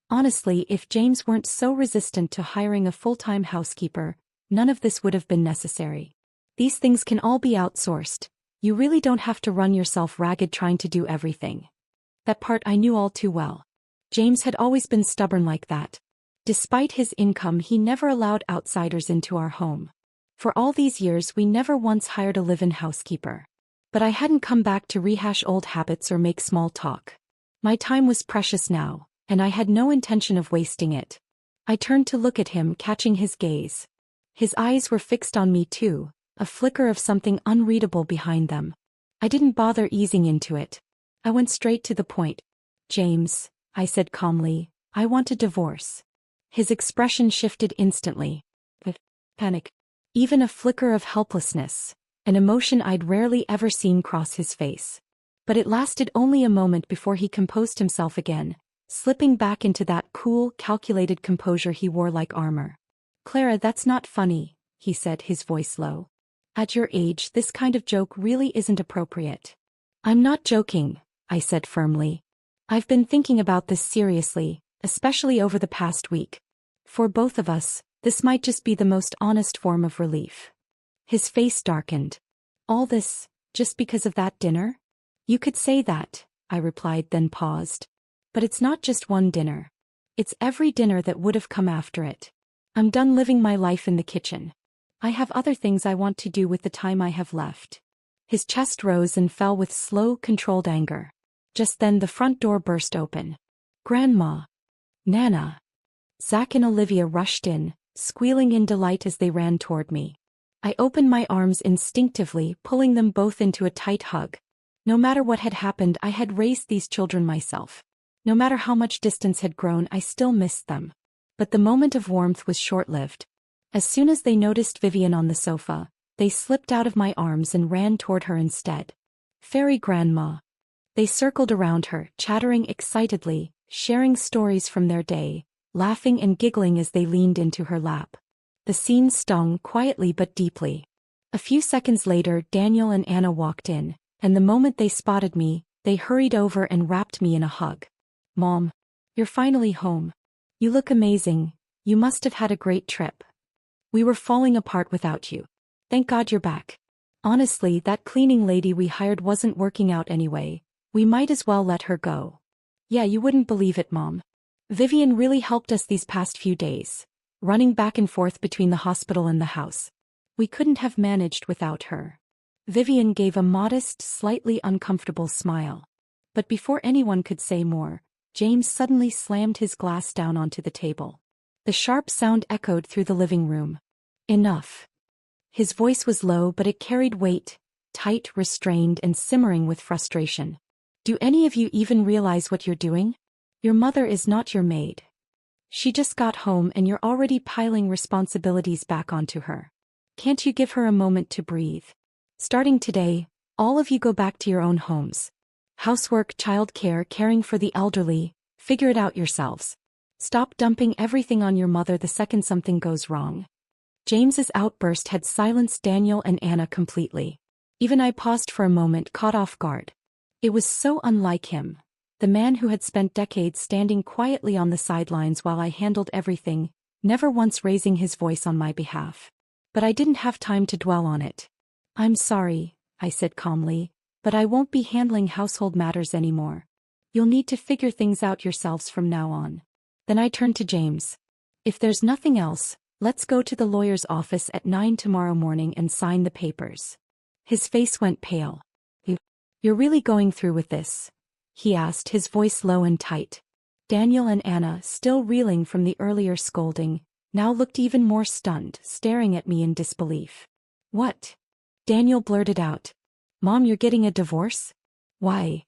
"Honestly, if James weren't so resistant to hiring a full-time housekeeper, none of this would have been necessary. These things can all be outsourced. You really don't have to run yourself ragged trying to do everything." That part I knew all too well. James had always been stubborn like that. Despite his income, he never allowed outsiders into our home. For all these years, we never once hired a live-in housekeeper. But I hadn't come back to rehash old habits or make small talk. My time was precious now, and I had no intention of wasting it. I turned to look at him, catching his gaze. His eyes were fixed on me too, a flicker of something unreadable behind them. I didn't bother easing into it. I went straight to the point. "James," I said calmly, "I want a divorce." His expression shifted instantly. Panic. Even a flicker of helplessness, an emotion I'd rarely ever seen cross his face. But it lasted only a moment before he composed himself again, slipping back into that cool, calculated composure he wore like armor. "Clara, that's not funny," he said, his voice low. "At your age, this kind of joke really isn't appropriate." "I'm not joking," I said firmly. "I've been thinking about this seriously, especially over the past week. For both of us, this might just be the most honest form of relief." His face darkened. "All this, just because of that dinner?" "You could say that," I replied, then paused. "But it's not just one dinner. It's every dinner that would have come after it. I'm done living my life in the kitchen. I have other things I want to do with the time I have left." His chest rose and fell with slow, controlled anger. Just then the front door burst open. "Grandma! Nana!" Zach and Olivia rushed in, squealing in delight as they ran toward me. I opened my arms instinctively, pulling them both into a tight hug. No matter what had happened, I had raised these children myself. No matter how much distance had grown, I still missed them. But the moment of warmth was short-lived. As soon as they noticed Vivian on the sofa, they slipped out of my arms and ran toward her instead. "Fairy Grandma." They circled around her, chattering excitedly, sharing stories from their day, laughing and giggling as they leaned into her lap. The scene stung, quietly but deeply. A few seconds later, Daniel and Anna walked in, and the moment they spotted me, they hurried over and wrapped me in a hug. "Mom, you're finally home. You look amazing. You must have had a great trip. We were falling apart without you. Thank God you're back. Honestly, that cleaning lady we hired wasn't working out anyway. We might as well let her go." "Yeah, you wouldn't believe it, Mom. Vivian really helped us these past few days, running back and forth between the hospital and the house. We couldn't have managed without her." Vivian gave a modest, slightly uncomfortable smile. But before anyone could say more, James suddenly slammed his glass down onto the table. The sharp sound echoed through the living room. "Enough." His voice was low, but it carried weight, tight, restrained, and simmering with frustration. "Do any of you even realize what you're doing? Your mother is not your maid." She just got home and you're already piling responsibilities back onto her. Can't you give her a moment to breathe? Starting today, all of you go back to your own homes. Housework, childcare, caring for the elderly, figure it out yourselves. Stop dumping everything on your mother the second something goes wrong. James's outburst had silenced Daniel and Anna completely. Even I paused for a moment, caught off guard. It was so unlike him. The man who had spent decades standing quietly on the sidelines while I handled everything, never once raising his voice on my behalf. But I didn't have time to dwell on it. "I'm sorry," I said calmly, "but I won't be handling household matters anymore. You'll need to figure things out yourselves from now on." Then I turned to James. "If there's nothing else, let's go to the lawyer's office at 9 tomorrow morning and sign the papers." His face went pale. You're really going through with this?" he asked, his voice low and tight. Daniel and Anna, still reeling from the earlier scolding, now looked even more stunned, staring at me in disbelief. "What?" Daniel blurted out. "Mom, you're getting a divorce? Why?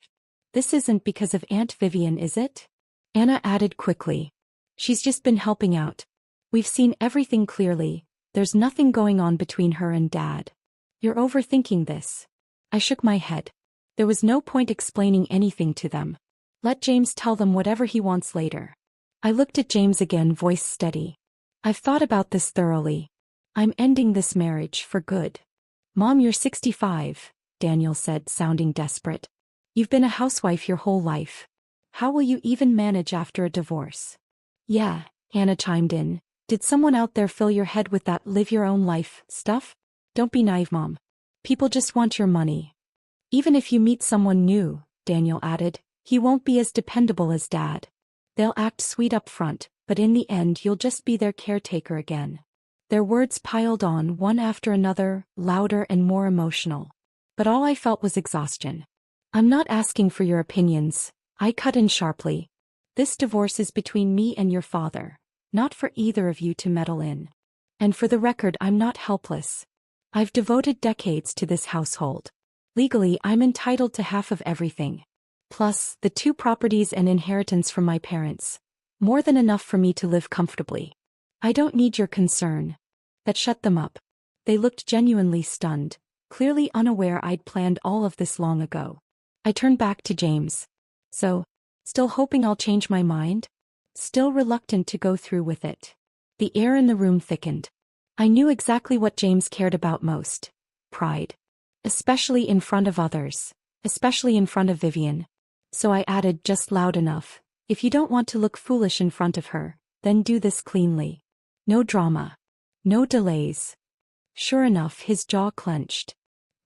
This isn't because of Aunt Vivian, is it?" Anna added quickly. "She's just been helping out. We've seen everything clearly. There's nothing going on between her and Dad." "You're overthinking this." I shook my head. There was no point explaining anything to them. Let James tell them whatever he wants later. I looked at James again, voice steady. "I've thought about this thoroughly. I'm ending this marriage for good." "Mom, you're 65, Daniel said, sounding desperate. "You've been a housewife your whole life. How will you even manage after a divorce?" "Yeah," Anna chimed in. "Did someone out there fill your head with that live your own life stuff? Don't be naive, Mom. People just want your money." "Even if you meet someone new," Daniel added, "he won't be as dependable as Dad. They'll act sweet up front, but in the end you'll just be their caretaker again." Their words piled on, one after another, louder and more emotional. But all I felt was exhaustion. "I'm not asking for your opinions," I cut in sharply. "This divorce is between me and your father, not for either of you to meddle in. And for the record, I'm not helpless. I've devoted decades to this household. Legally, I'm entitled to half of everything. Plus, the 2 properties and inheritance from my parents. More than enough for me to live comfortably. I don't need your concern." That shut them up. They looked genuinely stunned, clearly unaware I'd planned all of this long ago. I turned back to James. "So, still hoping I'll change my mind? Still reluctant to go through with it?" The air in the room thickened. I knew exactly what James cared about most. Pride. Especially in front of others. Especially in front of Vivian. So I added, just loud enough, "If you don't want to look foolish in front of her, then do this cleanly. No drama. No delays." Sure enough, his jaw clenched.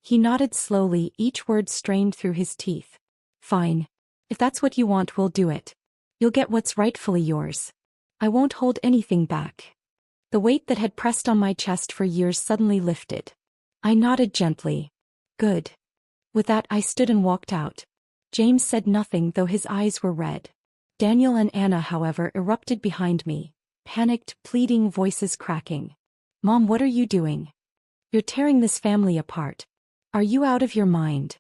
He nodded slowly, each word strained through his teeth. "Fine. If that's what you want, we'll do it. You'll get what's rightfully yours. I won't hold anything back." The weight that had pressed on my chest for years suddenly lifted. I nodded gently. "Good." With that, I stood and walked out. James said nothing, though his eyes were red. Daniel and Anna, however, erupted behind me, panicked, pleading voices cracking. "Mom, what are you doing? You're tearing this family apart. Are you out of your mind?"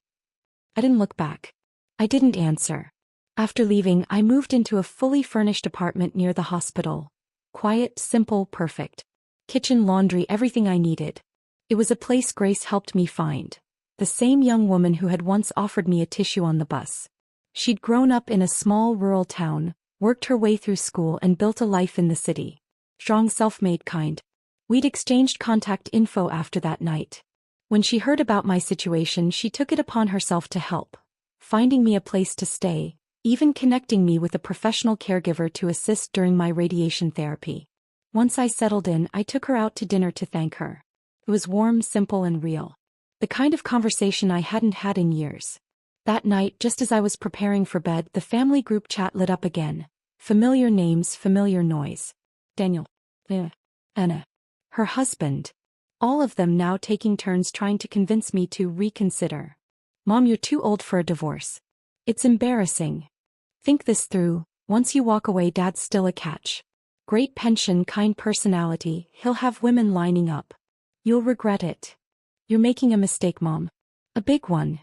I didn't look back. I didn't answer. After leaving, I moved into a fully furnished apartment near the hospital. Quiet, simple, perfect. Kitchen, laundry, everything I needed. It was a place Grace helped me find. The same young woman who had once offered me a tissue on the bus. She'd grown up in a small rural town, worked her way through school and built a life in the city. Strong, self-made kind. We'd exchanged contact info after that night. When she heard about my situation, she took it upon herself to help, finding me a place to stay, even connecting me with a professional caregiver to assist during my radiation therapy. Once I settled in, I took her out to dinner to thank her. It was warm, simple, and real. The kind of conversation I hadn't had in years. That night, just as I was preparing for bed, the family group chat lit up again. Familiar names, familiar noise. Daniel. Anna. Her husband. All of them now taking turns trying to convince me to reconsider. "Mom, you're too old for a divorce. It's embarrassing. Think this through. Once you walk away, Dad's still a catch. Great pension, kind personality, he'll have women lining up. You'll regret it. You're making a mistake, Mom. A big one."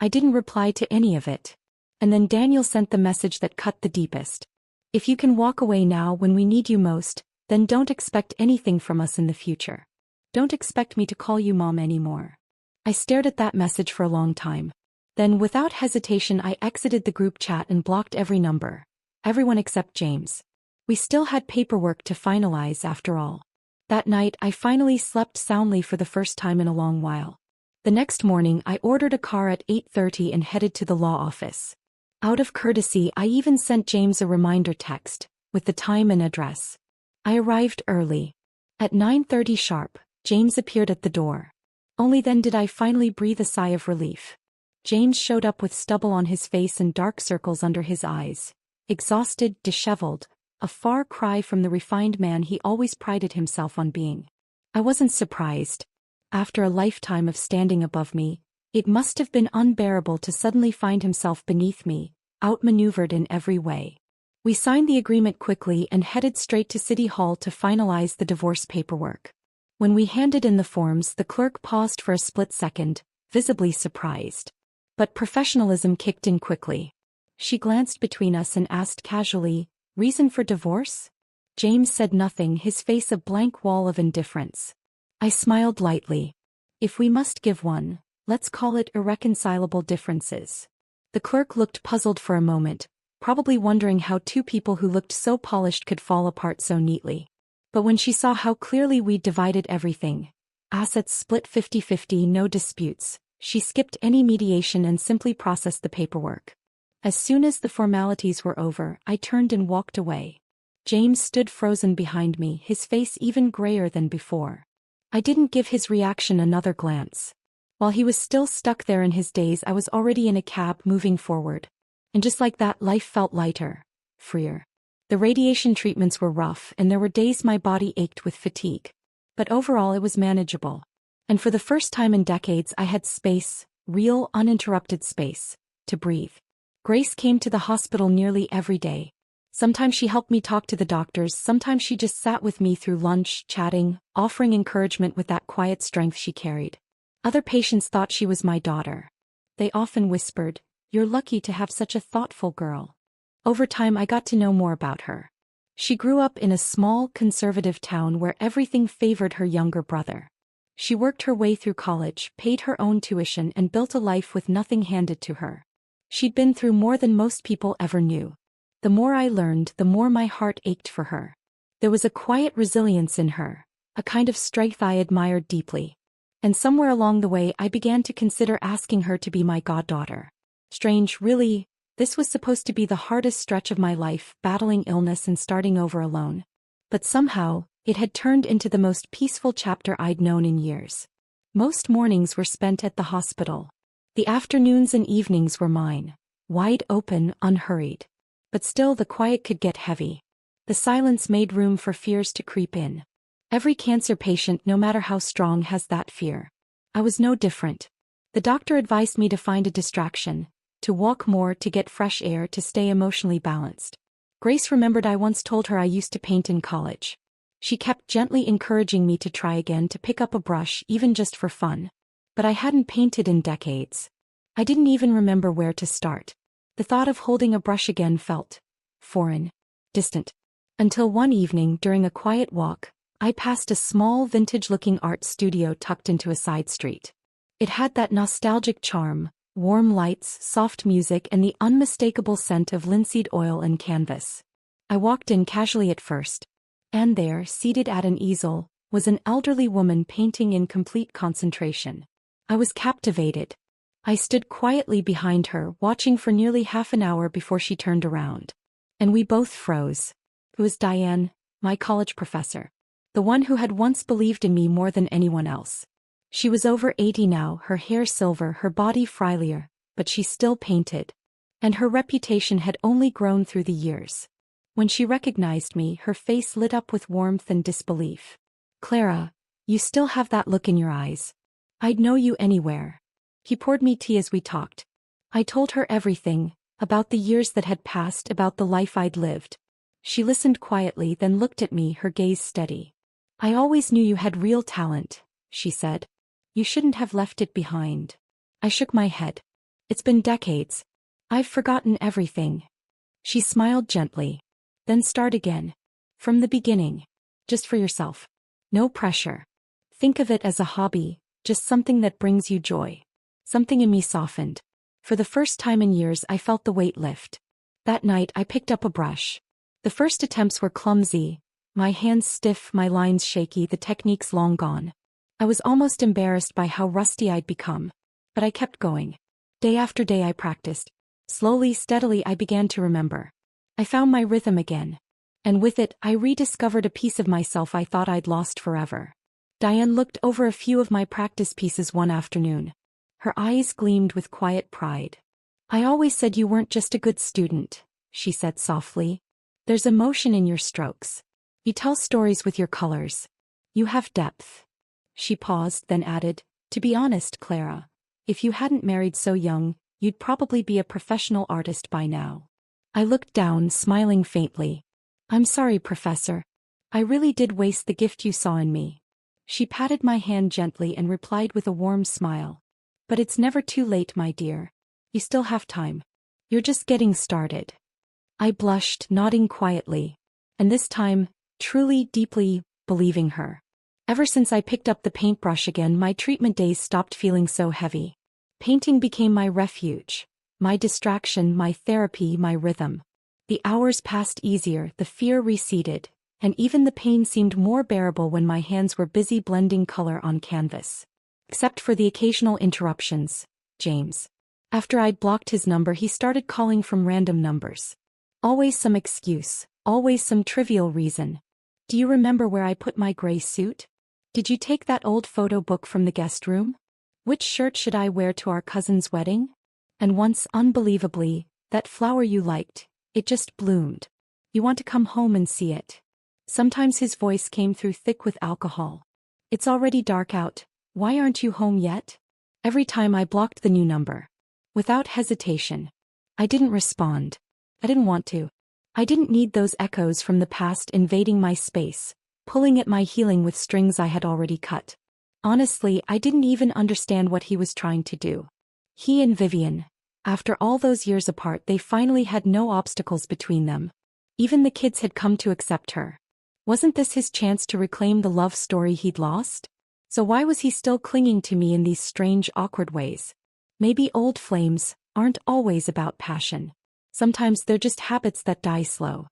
I didn't reply to any of it. And then Daniel sent the message that cut the deepest. If you can walk away now when we need you most, then don't expect anything from us in the future. Don't expect me to call you mom anymore. I stared at that message for a long time. Then, without hesitation, I exited the group chat and blocked every number. Everyone except James. We still had paperwork to finalize after all. That night, I finally slept soundly for the first time in a long while. The next morning, I ordered a car at 8:30 and headed to the law office. Out of courtesy, I even sent James a reminder text, with the time and address. I arrived early. At 9:30 sharp, James appeared at the door. Only then did I finally breathe a sigh of relief. James showed up with stubble on his face and dark circles under his eyes. Exhausted, disheveled, a far cry from the refined man he always prided himself on being. I wasn't surprised. After a lifetime of standing above me, it must have been unbearable to suddenly find himself beneath me, outmaneuvered in every way. We signed the agreement quickly and headed straight to City Hall to finalize the divorce paperwork. When we handed in the forms, the clerk paused for a split second, visibly surprised. But professionalism kicked in quickly. She glanced between us and asked casually, "Reason for divorce?" James said nothing, his face a blank wall of indifference. I smiled lightly. If we must give one, let's call it irreconcilable differences. The clerk looked puzzled for a moment, probably wondering how two people who looked so polished could fall apart so neatly. But when she saw how clearly we'd divided everything, assets split 50-50, no disputes, she skipped any mediation and simply processed the paperwork. As soon as the formalities were over, I turned and walked away. James stood frozen behind me, his face even grayer than before. I didn't give his reaction another glance. While he was still stuck there in his daze, I was already in a cab moving forward. And just like that, life felt lighter, freer. The radiation treatments were rough, and there were days my body ached with fatigue. But overall it was manageable. And for the first time in decades I had space, real, uninterrupted space, to breathe. Grace came to the hospital nearly every day. Sometimes she helped me talk to the doctors, sometimes she just sat with me through lunch, chatting, offering encouragement with that quiet strength she carried. Other patients thought she was my daughter. They often whispered, "You're lucky to have such a thoughtful girl." Over time I got to know more about her. She grew up in a small, conservative town where everything favored her younger brother. She worked her way through college, paid her own tuition, and built a life with nothing handed to her. She'd been through more than most people ever knew. The more I learned, the more my heart ached for her. There was a quiet resilience in her, a kind of strength I admired deeply. And somewhere along the way I began to consider asking her to be my goddaughter. Strange, really. This was supposed to be the hardest stretch of my life, battling illness and starting over alone. But somehow, it had turned into the most peaceful chapter I'd known in years. Most mornings were spent at the hospital. The afternoons and evenings were mine, wide open, unhurried. But still the quiet could get heavy. The silence made room for fears to creep in. Every cancer patient, no matter how strong, has that fear. I was no different. The doctor advised me to find a distraction, to walk more, to get fresh air, to stay emotionally balanced. Grace remembered I once told her I used to paint in college. She kept gently encouraging me to try again, to pick up a brush, even just for fun. But I hadn't painted in decades. I didn't even remember where to start. The thought of holding a brush again felt foreign, distant. Until one evening, during a quiet walk, I passed a small, vintage-looking art studio tucked into a side street. It had that nostalgic charm, warm lights, soft music, and the unmistakable scent of linseed oil and canvas. I walked in casually at first. And there, seated at an easel, was an elderly woman painting in complete concentration. I was captivated. I stood quietly behind her, watching for nearly half an hour before she turned around. And we both froze. It was Diane, my college professor. The one who had once believed in me more than anyone else. She was over 80 now, her hair silver, her body frilier, but she still painted. And her reputation had only grown through the years. When she recognized me, her face lit up with warmth and disbelief. "Clara, you still have that look in your eyes. I'd know you anywhere." He poured me tea as we talked. I told her everything, about the years that had passed, about the life I'd lived. She listened quietly, then looked at me, her gaze steady. "I always knew you had real talent," she said. "You shouldn't have left it behind." I shook my head. "It's been decades. I've forgotten everything." She smiled gently. Then start again. From the beginning. Just for yourself. No pressure. Think of it as a hobby, just something that brings you joy. Something in me softened. For the first time in years I felt the weight lift. That night I picked up a brush. The first attempts were clumsy, my hands stiff, my lines shaky, the techniques long gone. I was almost embarrassed by how rusty I'd become. But I kept going. Day after day I practiced. Slowly, steadily I began to remember. I found my rhythm again. And with it, I rediscovered a piece of myself I thought I'd lost forever. Diane looked over a few of my practice pieces one afternoon. Her eyes gleamed with quiet pride. "I always said you weren't just a good student," she said softly. "There's emotion in your strokes. You tell stories with your colors. You have depth." She paused, then added, "To be honest, Clara, if you hadn't married so young, you'd probably be a professional artist by now." I looked down, smiling faintly. "I'm sorry, Professor. I really did waste the gift you saw in me." She patted my hand gently and replied with a warm smile. "But it's never too late, my dear. You still have time. You're just getting started." I blushed, nodding quietly. And this time, truly, deeply, believing her. Ever since I picked up the paintbrush again, my treatment days stopped feeling so heavy. Painting became my refuge, my distraction, my therapy, my rhythm. The hours passed easier, the fear receded, and even the pain seemed more bearable when my hands were busy blending color on canvas. Except for the occasional interruptions. James. After I'd blocked his number, he started calling from random numbers. Always some excuse, always some trivial reason. "Do you remember where I put my gray suit? Did you take that old photo book from the guest room? Which shirt should I wear to our cousin's wedding? And once, unbelievably, that flower you liked, it just bloomed. You want to come home and see it." Sometimes his voice came through thick with alcohol. "It's already dark out. Why aren't you home yet?" Every time I blocked the new number. Without hesitation. I didn't respond. I didn't want to. I didn't need those echoes from the past invading my space, pulling at my healing with strings I had already cut. Honestly, I didn't even understand what he was trying to do. He and Vivian, after all those years apart, they finally had no obstacles between them. Even the kids had come to accept her. Wasn't this his chance to reclaim the love story he'd lost? So why was he still clinging to me in these strange, awkward ways? Maybe old flames aren't always about passion. Sometimes they're just habits that die slow.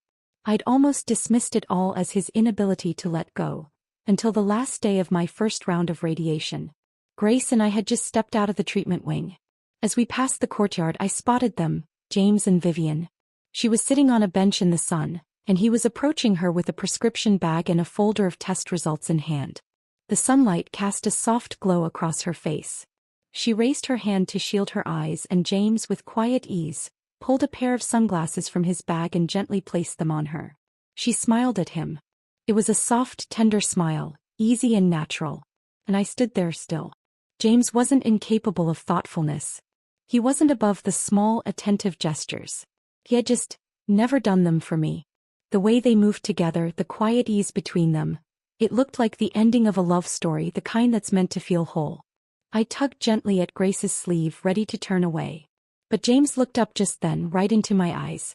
I'd almost dismissed it all as his inability to let go, until the last day of my first round of radiation. Grace and I had just stepped out of the treatment wing. As we passed the courtyard, I spotted them, James and Vivian. She was sitting on a bench in the sun, and he was approaching her with a prescription bag and a folder of test results in hand. The sunlight cast a soft glow across her face. She raised her hand to shield her eyes, and James, with quiet ease, pulled a pair of sunglasses from his bag and gently placed them on her. She smiled at him. It was a soft, tender smile, easy and natural. And I stood there still. James wasn't incapable of thoughtfulness. He wasn't above the small, attentive gestures. He had just never done them for me. The way they moved together, the quiet ease between them, it looked like the ending of a love story, the kind that's meant to feel whole. I tugged gently at Grace's sleeve, ready to turn away. But James looked up just then, right into my eyes.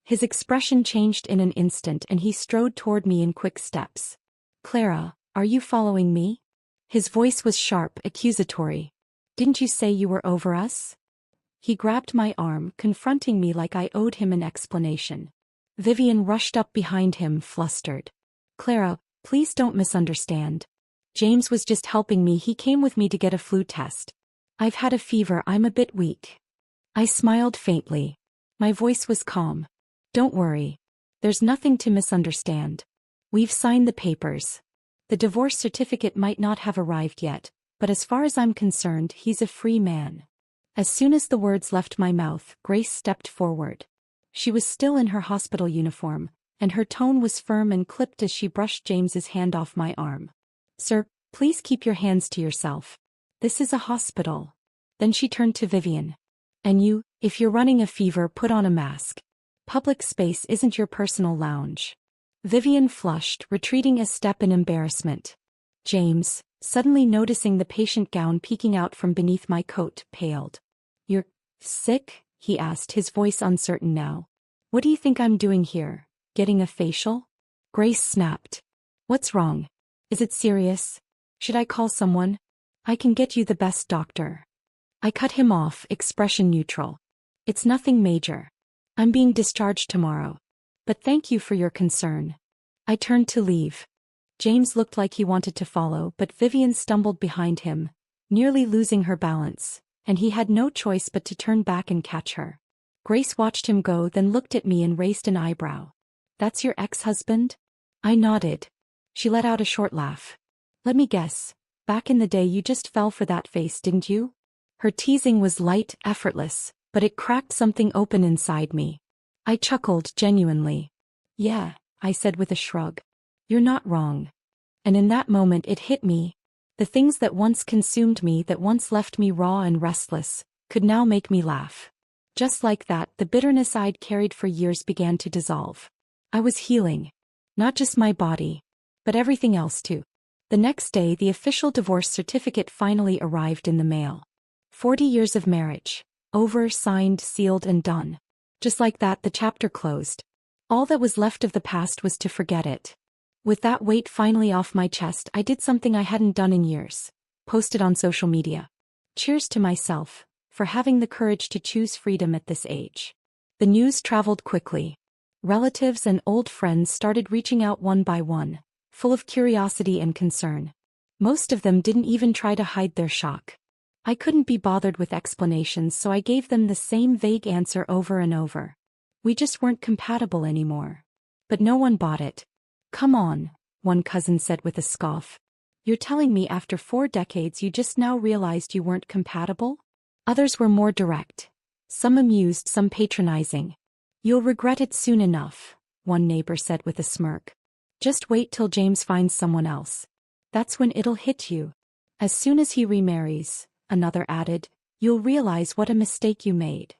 His expression changed in an instant, and he strode toward me in quick steps. "Clara, are you following me?" His voice was sharp, accusatory. "Didn't you say you were over us?" He grabbed my arm, confronting me like I owed him an explanation. Vivian rushed up behind him, flustered. "Clara, please don't misunderstand. James was just helping me. He came with me to get a flu test. I've had a fever, I'm a bit weak." I smiled faintly. My voice was calm. "Don't worry. There's nothing to misunderstand. We've signed the papers. The divorce certificate might not have arrived yet, but as far as I'm concerned, he's a free man." As soon as the words left my mouth, Grace stepped forward. She was still in her hospital uniform, and her tone was firm and clipped as she brushed James's hand off my arm. "Sir, please keep your hands to yourself. This is a hospital." Then she turned to Vivian. "And you, if you're running a fever, put on a mask. Public space isn't your personal lounge." Vivian flushed, retreating a step in embarrassment. James, suddenly noticing the patient gown peeking out from beneath my coat, paled. "You're sick?" he asked, his voice uncertain now. "What do you think I'm doing here? Getting a facial? Grace snapped. What's wrong? Is it serious? Should I call someone? I can get you the best doctor. I cut him off, expression neutral. It's nothing major. I'm being discharged tomorrow. But thank you for your concern. I turned to leave. James looked like he wanted to follow, but Vivian stumbled behind him, nearly losing her balance, and he had no choice but to turn back and catch her. Grace watched him go, then looked at me and raised an eyebrow. That's your ex-husband? I nodded. She let out a short laugh. Let me guess. Back in the day you just fell for that face, didn't you? Her teasing was light, effortless, but it cracked something open inside me. I chuckled genuinely. Yeah, I said with a shrug. You're not wrong. And in that moment it hit me. The things that once consumed me, that once left me raw and restless, could now make me laugh. Just like that, the bitterness I'd carried for years began to dissolve. I was healing. Not just my body, but everything else too. The next day the official divorce certificate finally arrived in the mail. 40 years of marriage. Over, signed, sealed and done. Just like that the chapter closed. All that was left of the past was to forget it. With that weight finally off my chest, I did something I hadn't done in years. Posted on social media. Cheers to myself, for having the courage to choose freedom at this age. The news traveled quickly. Relatives and old friends started reaching out one by one, full of curiosity and concern. Most of them didn't even try to hide their shock. I couldn't be bothered with explanations, so I gave them the same vague answer over and over. We just weren't compatible anymore. But no one bought it. Come on, one cousin said with a scoff. You're telling me after 4 decades you just now realized you weren't compatible? Others were more direct. Some amused, some patronizing. You'll regret it soon enough, one neighbor said with a smirk. Just wait till James finds someone else. That's when it'll hit you. As soon as he remarries, another added, you'll realize what a mistake you made.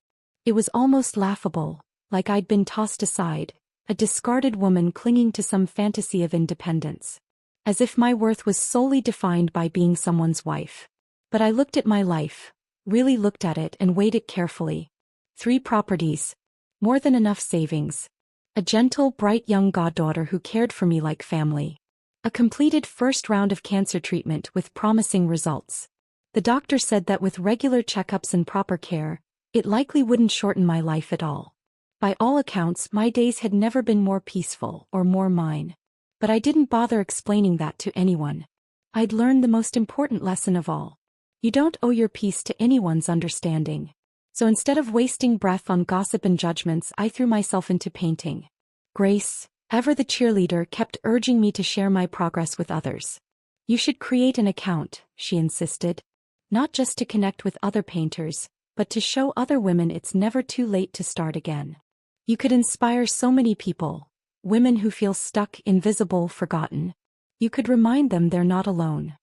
It was almost laughable, like I'd been tossed aside, a discarded woman clinging to some fantasy of independence. As if my worth was solely defined by being someone's wife. But I looked at my life, really looked at it and weighed it carefully. 3 properties. More than enough savings. A gentle, bright young goddaughter who cared for me like family. A completed first round of cancer treatment with promising results. The doctor said that with regular checkups and proper care, it likely wouldn't shorten my life at all. By all accounts, my days had never been more peaceful or more mine. But I didn't bother explaining that to anyone. I'd learned the most important lesson of all. You don't owe your peace to anyone's understanding. So instead of wasting breath on gossip and judgments, I threw myself into painting. Grace, ever the cheerleader, kept urging me to share my progress with others. You should create an account, she insisted. Not just to connect with other painters, but to show other women it's never too late to start again. You could inspire so many people, women who feel stuck, invisible, forgotten. You could remind them they're not alone.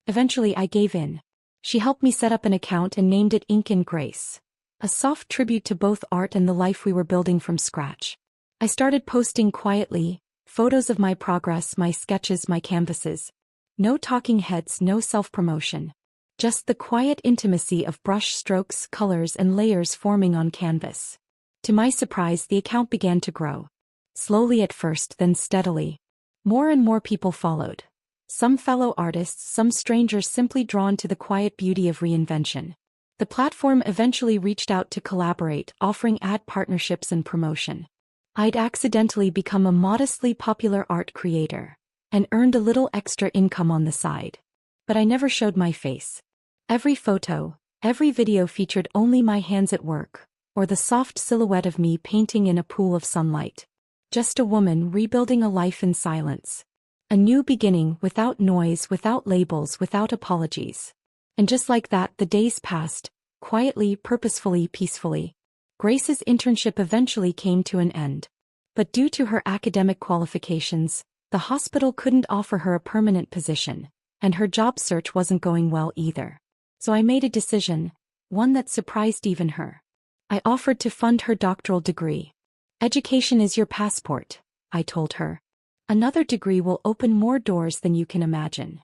Eventually I gave in. She helped me set up an account and named it Ink and Grace. A soft tribute to both art and the life we were building from scratch. I started posting quietly, photos of my progress, my sketches, my canvases. No talking heads, no self-promotion. Just the quiet intimacy of brush strokes, colors and layers forming on canvas. To my surprise, the account began to grow. Slowly at first, then steadily. More and more people followed. Some fellow artists, some strangers simply drawn to the quiet beauty of reinvention. The platform eventually reached out to collaborate, offering ad partnerships and promotion. I'd accidentally become a modestly popular art creator, and earned a little extra income on the side. But I never showed my face. Every photo, every video featured only my hands at work, or the soft silhouette of me painting in a pool of sunlight. Just a woman rebuilding a life in silence. A new beginning, without noise, without labels, without apologies. And just like that, the days passed, quietly, purposefully, peacefully. Grace's internship eventually came to an end. But due to her academic qualifications, the hospital couldn't offer her a permanent position, and her job search wasn't going well either. So I made a decision, one that surprised even her. I offered to fund her doctoral degree. Education is your passport, I told her. Another degree will open more doors than you can imagine.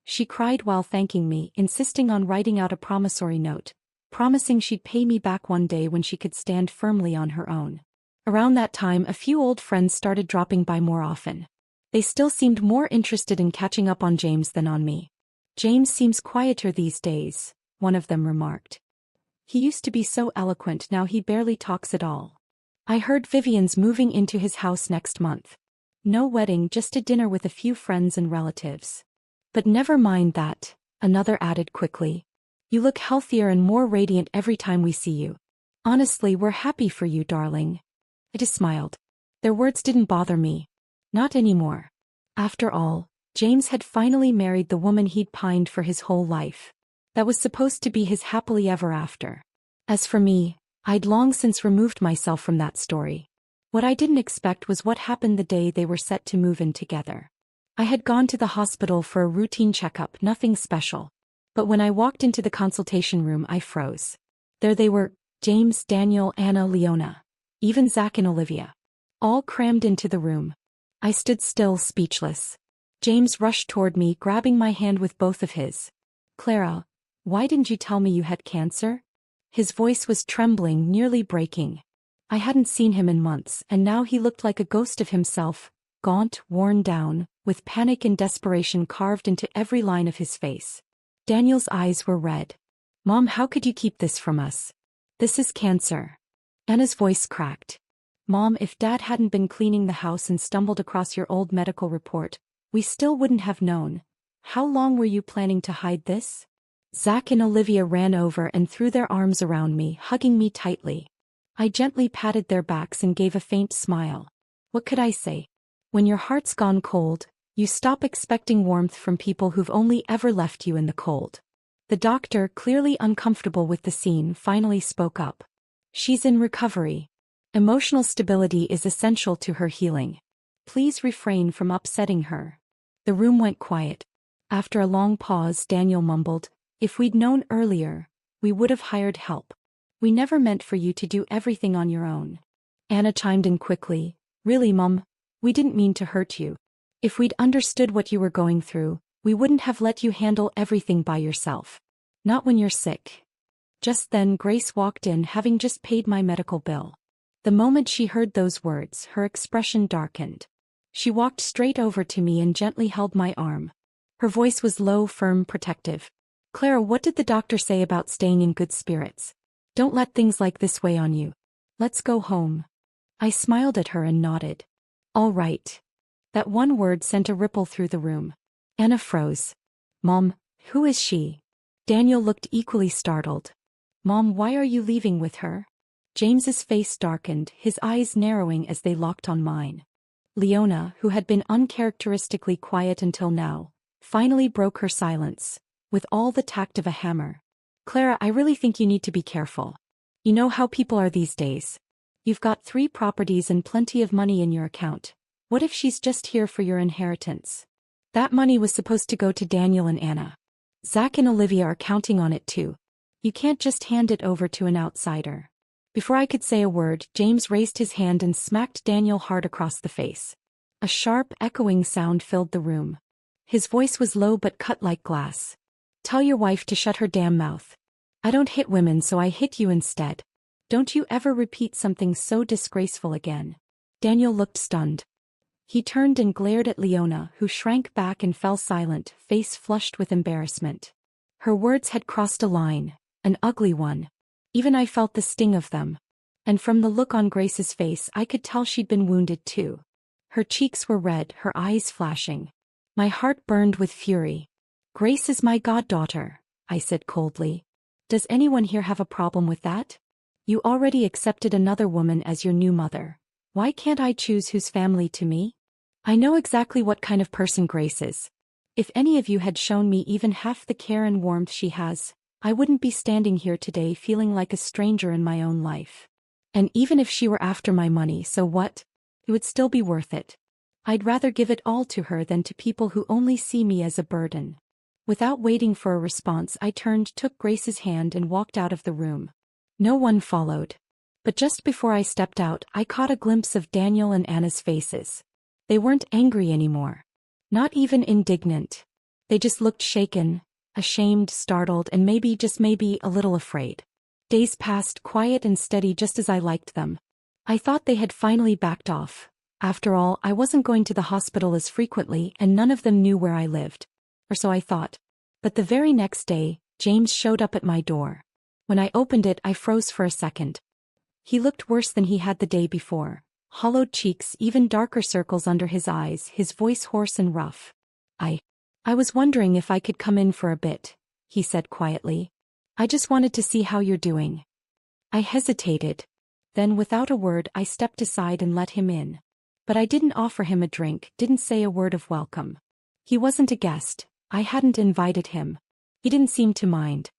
She cried while thanking me, insisting on writing out a promissory note, promising she'd pay me back one day when she could stand firmly on her own. Around that time, a few old friends started dropping by more often. They still seemed more interested in catching up on James than on me. "James seems quieter these days," one of them remarked. "He used to be so eloquent, now he barely talks at all." "I heard Vivian's moving into his house next month. No wedding, just a dinner with a few friends and relatives." "But never mind that," another added quickly. "You look healthier and more radiant every time we see you. Honestly, we're happy for you, darling." I just smiled. Their words didn't bother me. Not anymore. After all, James had finally married the woman he'd pined for his whole life. That was supposed to be his happily ever after. As for me, I'd long since removed myself from that story. What I didn't expect was what happened the day they were set to move in together. I had gone to the hospital for a routine checkup, nothing special. But when I walked into the consultation room, I froze. There they were, James, Daniel, Anna, Leona. Even Zach and Olivia. All crammed into the room. I stood still, speechless. James rushed toward me, grabbing my hand with both of his. "Clara, why didn't you tell me you had cancer?" His voice was trembling, nearly breaking. I hadn't seen him in months, and now he looked like a ghost of himself, gaunt, worn down, with panic and desperation carved into every line of his face. Daniel's eyes were red. "Mom, how could you keep this from us? This is cancer." Anna's voice cracked. "Mom, if Dad hadn't been cleaning the house and stumbled across your old medical report, we still wouldn't have known. How long were you planning to hide this?" Zach and Olivia ran over and threw their arms around me, hugging me tightly. I gently patted their backs and gave a faint smile. What could I say? When your heart's gone cold, you stop expecting warmth from people who've only ever left you in the cold. The doctor, clearly uncomfortable with the scene, finally spoke up. "She's in recovery. Emotional stability is essential to her healing. Please refrain from upsetting her." The room went quiet. After a long pause, Daniel mumbled, "If we'd known earlier, we would have hired help. We never meant for you to do everything on your own." Anna chimed in quickly, "Really, Mum, we didn't mean to hurt you. If we'd understood what you were going through, we wouldn't have let you handle everything by yourself. Not when you're sick." Just then Grace walked in, having just paid my medical bill. The moment she heard those words, her expression darkened. She walked straight over to me and gently held my arm. Her voice was low, firm, protective. "Clara, what did the doctor say about staying in good spirits? Don't let things like this weigh on you. Let's go home." I smiled at her and nodded. "All right." That one word sent a ripple through the room. Anna froze. "Mom, who is she?" Daniel looked equally startled. "Mom, why are you leaving with her?" James's face darkened, his eyes narrowing as they locked on mine. Leona, who had been uncharacteristically quiet until now, finally broke her silence, with all the tact of a hammer. "Clara, I really think you need to be careful. You know how people are these days. You've got 3 properties and plenty of money in your account. What if she's just here for your inheritance? That money was supposed to go to Daniel and Anna. Zach and Olivia are counting on it too. You can't just hand it over to an outsider." Before I could say a word, James raised his hand and smacked Daniel hard across the face. A sharp, echoing sound filled the room. His voice was low but cut like glass. "Tell your wife to shut her damn mouth. I don't hit women, so I hit you instead. Don't you ever repeat something so disgraceful again." Daniel looked stunned. He turned and glared at Leona, who shrank back and fell silent, face flushed with embarrassment. Her words had crossed a line, an ugly one. Even I felt the sting of them. And from the look on Grace's face, I could tell she'd been wounded too. Her cheeks were red, her eyes flashing. My heart burned with fury. "Grace is my goddaughter," I said coldly. "Does anyone here have a problem with that? You already accepted another woman as your new mother. Why can't I choose whose family to me? I know exactly what kind of person Grace is. If any of you had shown me even half the care and warmth she has, I wouldn't be standing here today feeling like a stranger in my own life. And even if she were after my money, so what? It would still be worth it. I'd rather give it all to her than to people who only see me as a burden." Without waiting for a response, I turned, took Grace's hand and walked out of the room. No one followed. But just before I stepped out, I caught a glimpse of Daniel and Anna's faces. They weren't angry anymore. Not even indignant. They just looked shaken, ashamed, startled, and maybe, just maybe, a little afraid. Days passed, quiet and steady, just as I liked them. I thought they had finally backed off. After all, I wasn't going to the hospital as frequently and none of them knew where I lived. Or so I thought. But the very next day, James showed up at my door. When I opened it, I froze for a second. He looked worse than he had the day before. Hollowed cheeks, even darker circles under his eyes, his voice hoarse and rough. I was wondering if I could come in for a bit, he said quietly. I just wanted to see how you're doing. I hesitated. Then without a word I stepped aside and let him in. But I didn't offer him a drink, didn't say a word of welcome. He wasn't a guest. I hadn't invited him. He didn't seem to mind.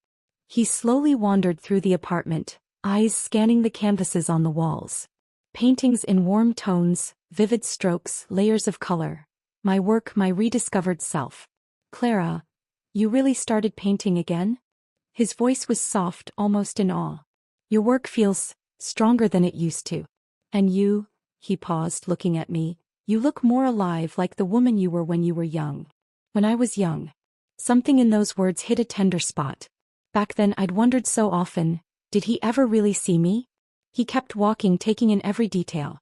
He slowly wandered through the apartment, eyes scanning the canvases on the walls. Paintings in warm tones, vivid strokes, layers of color. My work, my rediscovered self. Clara, you really started painting again? His voice was soft, almost in awe. Your work feels stronger than it used to. And you, he paused, looking at me, you look more alive, like the woman you were when you were young. When I was young. Something in those words hit a tender spot. Back then I'd wondered so often, did he ever really see me? He kept walking, taking in every detail.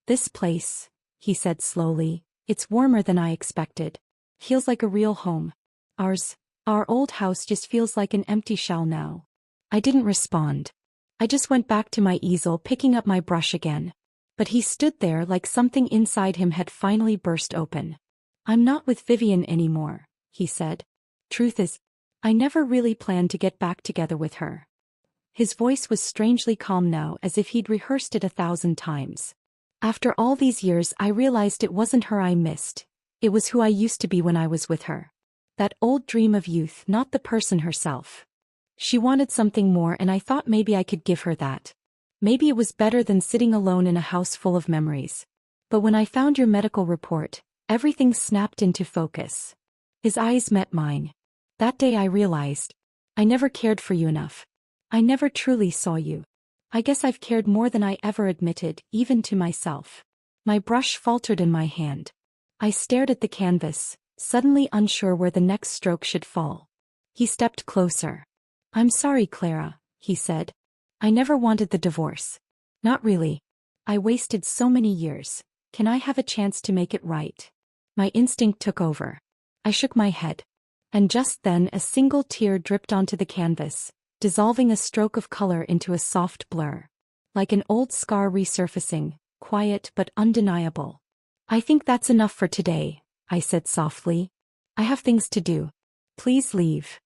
This place, he said slowly, it's warmer than I expected. Feels like a real home. Our old house just feels like an empty shell now. I didn't respond. I just went back to my easel, picking up my brush again. But he stood there like something inside him had finally burst open. I'm not with Vivian anymore, he said. Truth is, I never really planned to get back together with her. His voice was strangely calm now, as if he'd rehearsed it 1,000 times. After all these years I realized it wasn't her I missed. It was who I used to be when I was with her. That old dream of youth, not the person herself. She wanted something more and I thought maybe I could give her that. Maybe it was better than sitting alone in a house full of memories. But when I found your medical report, everything snapped into focus. His eyes met mine. That day I realized, I never cared for you enough. I never truly saw you. I guess I've cared more than I ever admitted, even to myself. My brush faltered in my hand. I stared at the canvas, suddenly unsure where the next stroke should fall. He stepped closer. I'm sorry, Clara, he said. I never wanted the divorce. Not really. I wasted so many years. Can I have a chance to make it right? My instinct took over. I shook my head. And just then a single tear dripped onto the canvas, dissolving a stroke of color into a soft blur. Like an old scar resurfacing, quiet but undeniable. I think that's enough for today, I said softly. I have things to do. Please leave.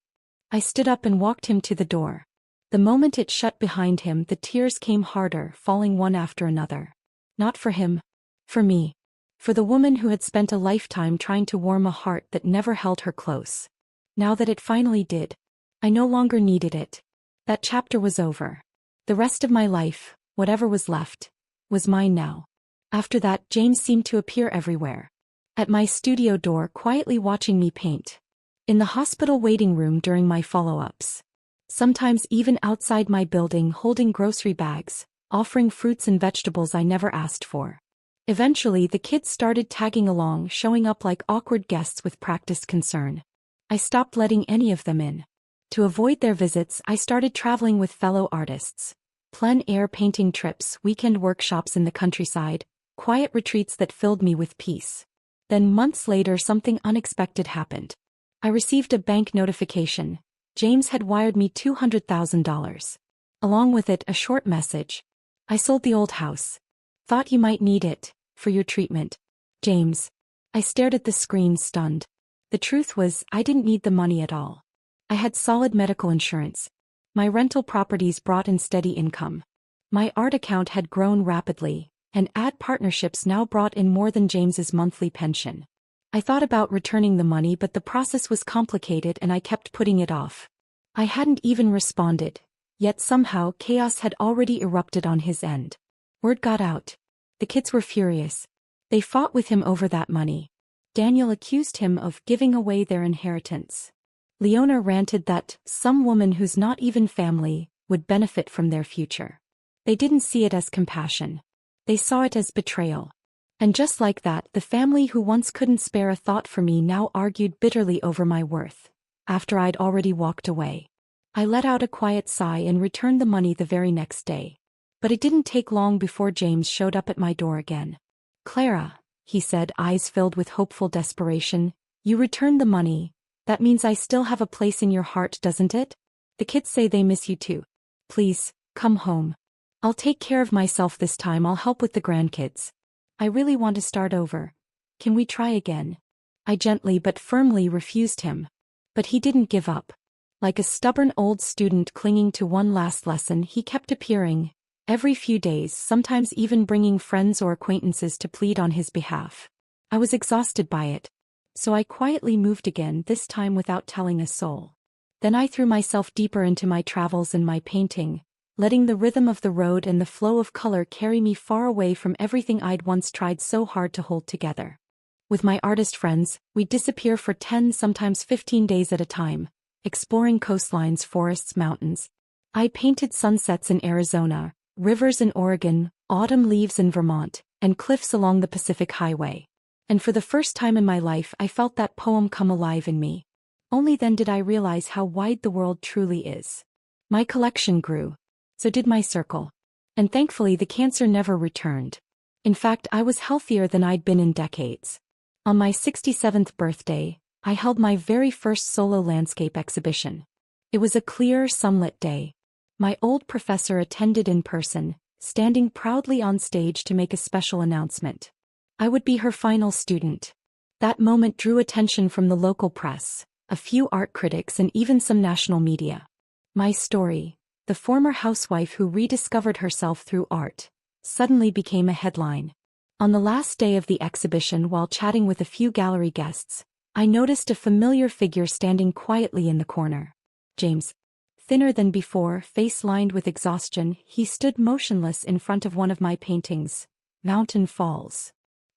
I stood up and walked him to the door. The moment it shut behind him, the tears came harder, falling one after another. Not for him. For me. For the woman who had spent a lifetime trying to warm a heart that never held her close. Now that it finally did, I no longer needed it. That chapter was over. The rest of my life, whatever was left, was mine now. After that, James seemed to appear everywhere. At my studio door, quietly watching me paint. In the hospital waiting room during my follow-ups. Sometimes even outside my building, holding grocery bags, offering fruits and vegetables I never asked for. Eventually, the kids started tagging along, showing up like awkward guests with practiced concern. I stopped letting any of them in. To avoid their visits, I started traveling with fellow artists. Plein-air painting trips, weekend workshops in the countryside, quiet retreats that filled me with peace. Then months later, something unexpected happened. I received a bank notification. James had wired me $200,000. Along with it, a short message. I sold the old house. Thought you might need it, for your treatment. James. I stared at the screen, stunned. The truth was, I didn't need the money at all. I had solid medical insurance. My rental properties brought in steady income. My art account had grown rapidly, and ad partnerships now brought in more than James's monthly pension. I thought about returning the money, but the process was complicated and I kept putting it off. I hadn't even responded, yet somehow chaos had already erupted on his end. Word got out. The kids were furious. They fought with him over that money. Daniel accused him of giving away their inheritance. Leona ranted that some woman who's not even family would benefit from their future. They didn't see it as compassion. They saw it as betrayal. And just like that, the family who once couldn't spare a thought for me now argued bitterly over my worth. After I'd already walked away. I let out a quiet sigh and returned the money the very next day. But it didn't take long before James showed up at my door again. "Clara," he said, eyes filled with hopeful desperation, "you returned the money. That means I still have a place in your heart, doesn't it? The kids say they miss you too. Please, come home. I'll take care of myself this time. I'll help with the grandkids. I really want to start over. Can we try again?" I gently but firmly refused him. But he didn't give up. Like a stubborn old student clinging to one last lesson, he kept appearing, every few days, sometimes even bringing friends or acquaintances to plead on his behalf. I was exhausted by it. So I quietly moved again, this time without telling a soul. Then I threw myself deeper into my travels and my painting, letting the rhythm of the road and the flow of color carry me far away from everything I'd once tried so hard to hold together. With my artist friends, we'd disappear for 10, sometimes 15 days at a time, exploring coastlines, forests, mountains. I painted sunsets in Arizona, rivers in Oregon, autumn leaves in Vermont, and cliffs along the Pacific Highway. And for the first time in my life I felt that poem come alive in me. Only then did I realize how wide the world truly is. My collection grew. So did my circle. And thankfully the cancer never returned. In fact, I was healthier than I'd been in decades. On my 67th birthday, I held my very first solo landscape exhibition. It was a clear, sunlit day. My old professor attended in person, standing proudly on stage to make a special announcement. I would be her final student. That moment drew attention from the local press, a few art critics, and even some national media. My story, the former housewife who rediscovered herself through art, suddenly became a headline. On the last day of the exhibition, while chatting with a few gallery guests, I noticed a familiar figure standing quietly in the corner. James. Thinner than before, face lined with exhaustion, he stood motionless in front of one of my paintings, Mountain Falls.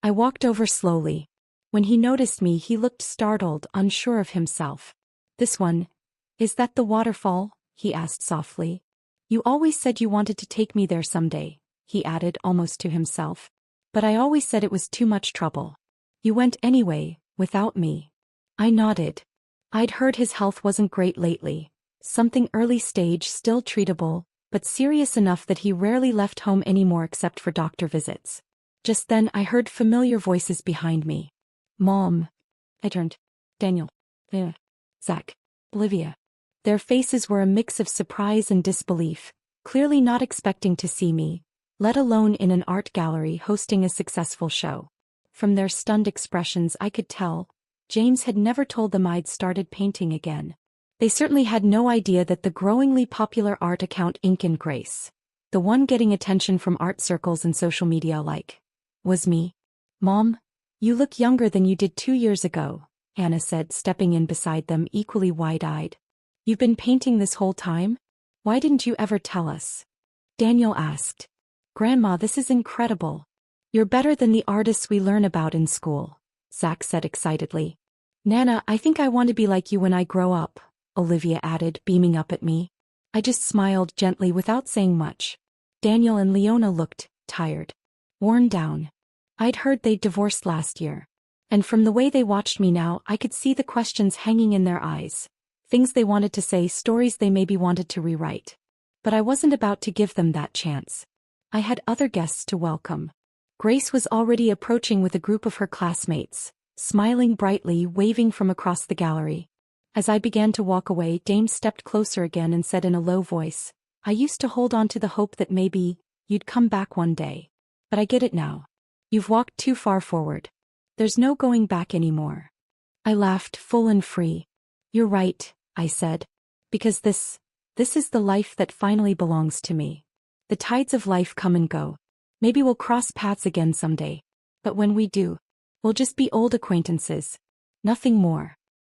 I walked over slowly. When he noticed me, he looked startled, unsure of himself. "This one? Is that the waterfall?" he asked softly. "You always said you wanted to take me there someday," he added almost to himself. "But I always said it was too much trouble. You went anyway, without me." I nodded. I'd heard his health wasn't great lately. Something early stage, still treatable, but serious enough that he rarely left home anymore except for doctor visits. Just then I heard familiar voices behind me. "Mom." I turned. "Daniel. Zach. Olivia." Their faces were a mix of surprise and disbelief, clearly not expecting to see me, let alone in an art gallery hosting a successful show. From their stunned expressions I could tell, James had never told them I'd started painting again. They certainly had no idea that the growingly popular art account Ink and Grace, the one getting attention from art circles and social media alike, was me. "Mom, you look younger than you did 2 years ago," Anna said, stepping in beside them, equally wide-eyed. "You've been painting this whole time? Why didn't you ever tell us?" Daniel asked. "Grandma, this is incredible. You're better than the artists we learn about in school," Zach said excitedly. "Nana, I think I want to be like you when I grow up," Olivia added, beaming up at me. I just smiled gently without saying much. Daniel and Leona looked tired, worn down. I'd heard they'd divorced last year. And from the way they watched me now, I could see the questions hanging in their eyes. Things they wanted to say, stories they maybe wanted to rewrite. But I wasn't about to give them that chance. I had other guests to welcome. Grace was already approaching with a group of her classmates, smiling brightly, waving from across the gallery. As I began to walk away, James stepped closer again and said in a low voice, "I used to hold on to the hope that maybe you'd come back one day. But I get it now. You've walked too far forward. There's no going back anymore." I laughed, full and free. "You're right," I said. "Because this is the life that finally belongs to me. The tides of life come and go. Maybe we'll cross paths again someday. But when we do, we'll just be old acquaintances. Nothing more."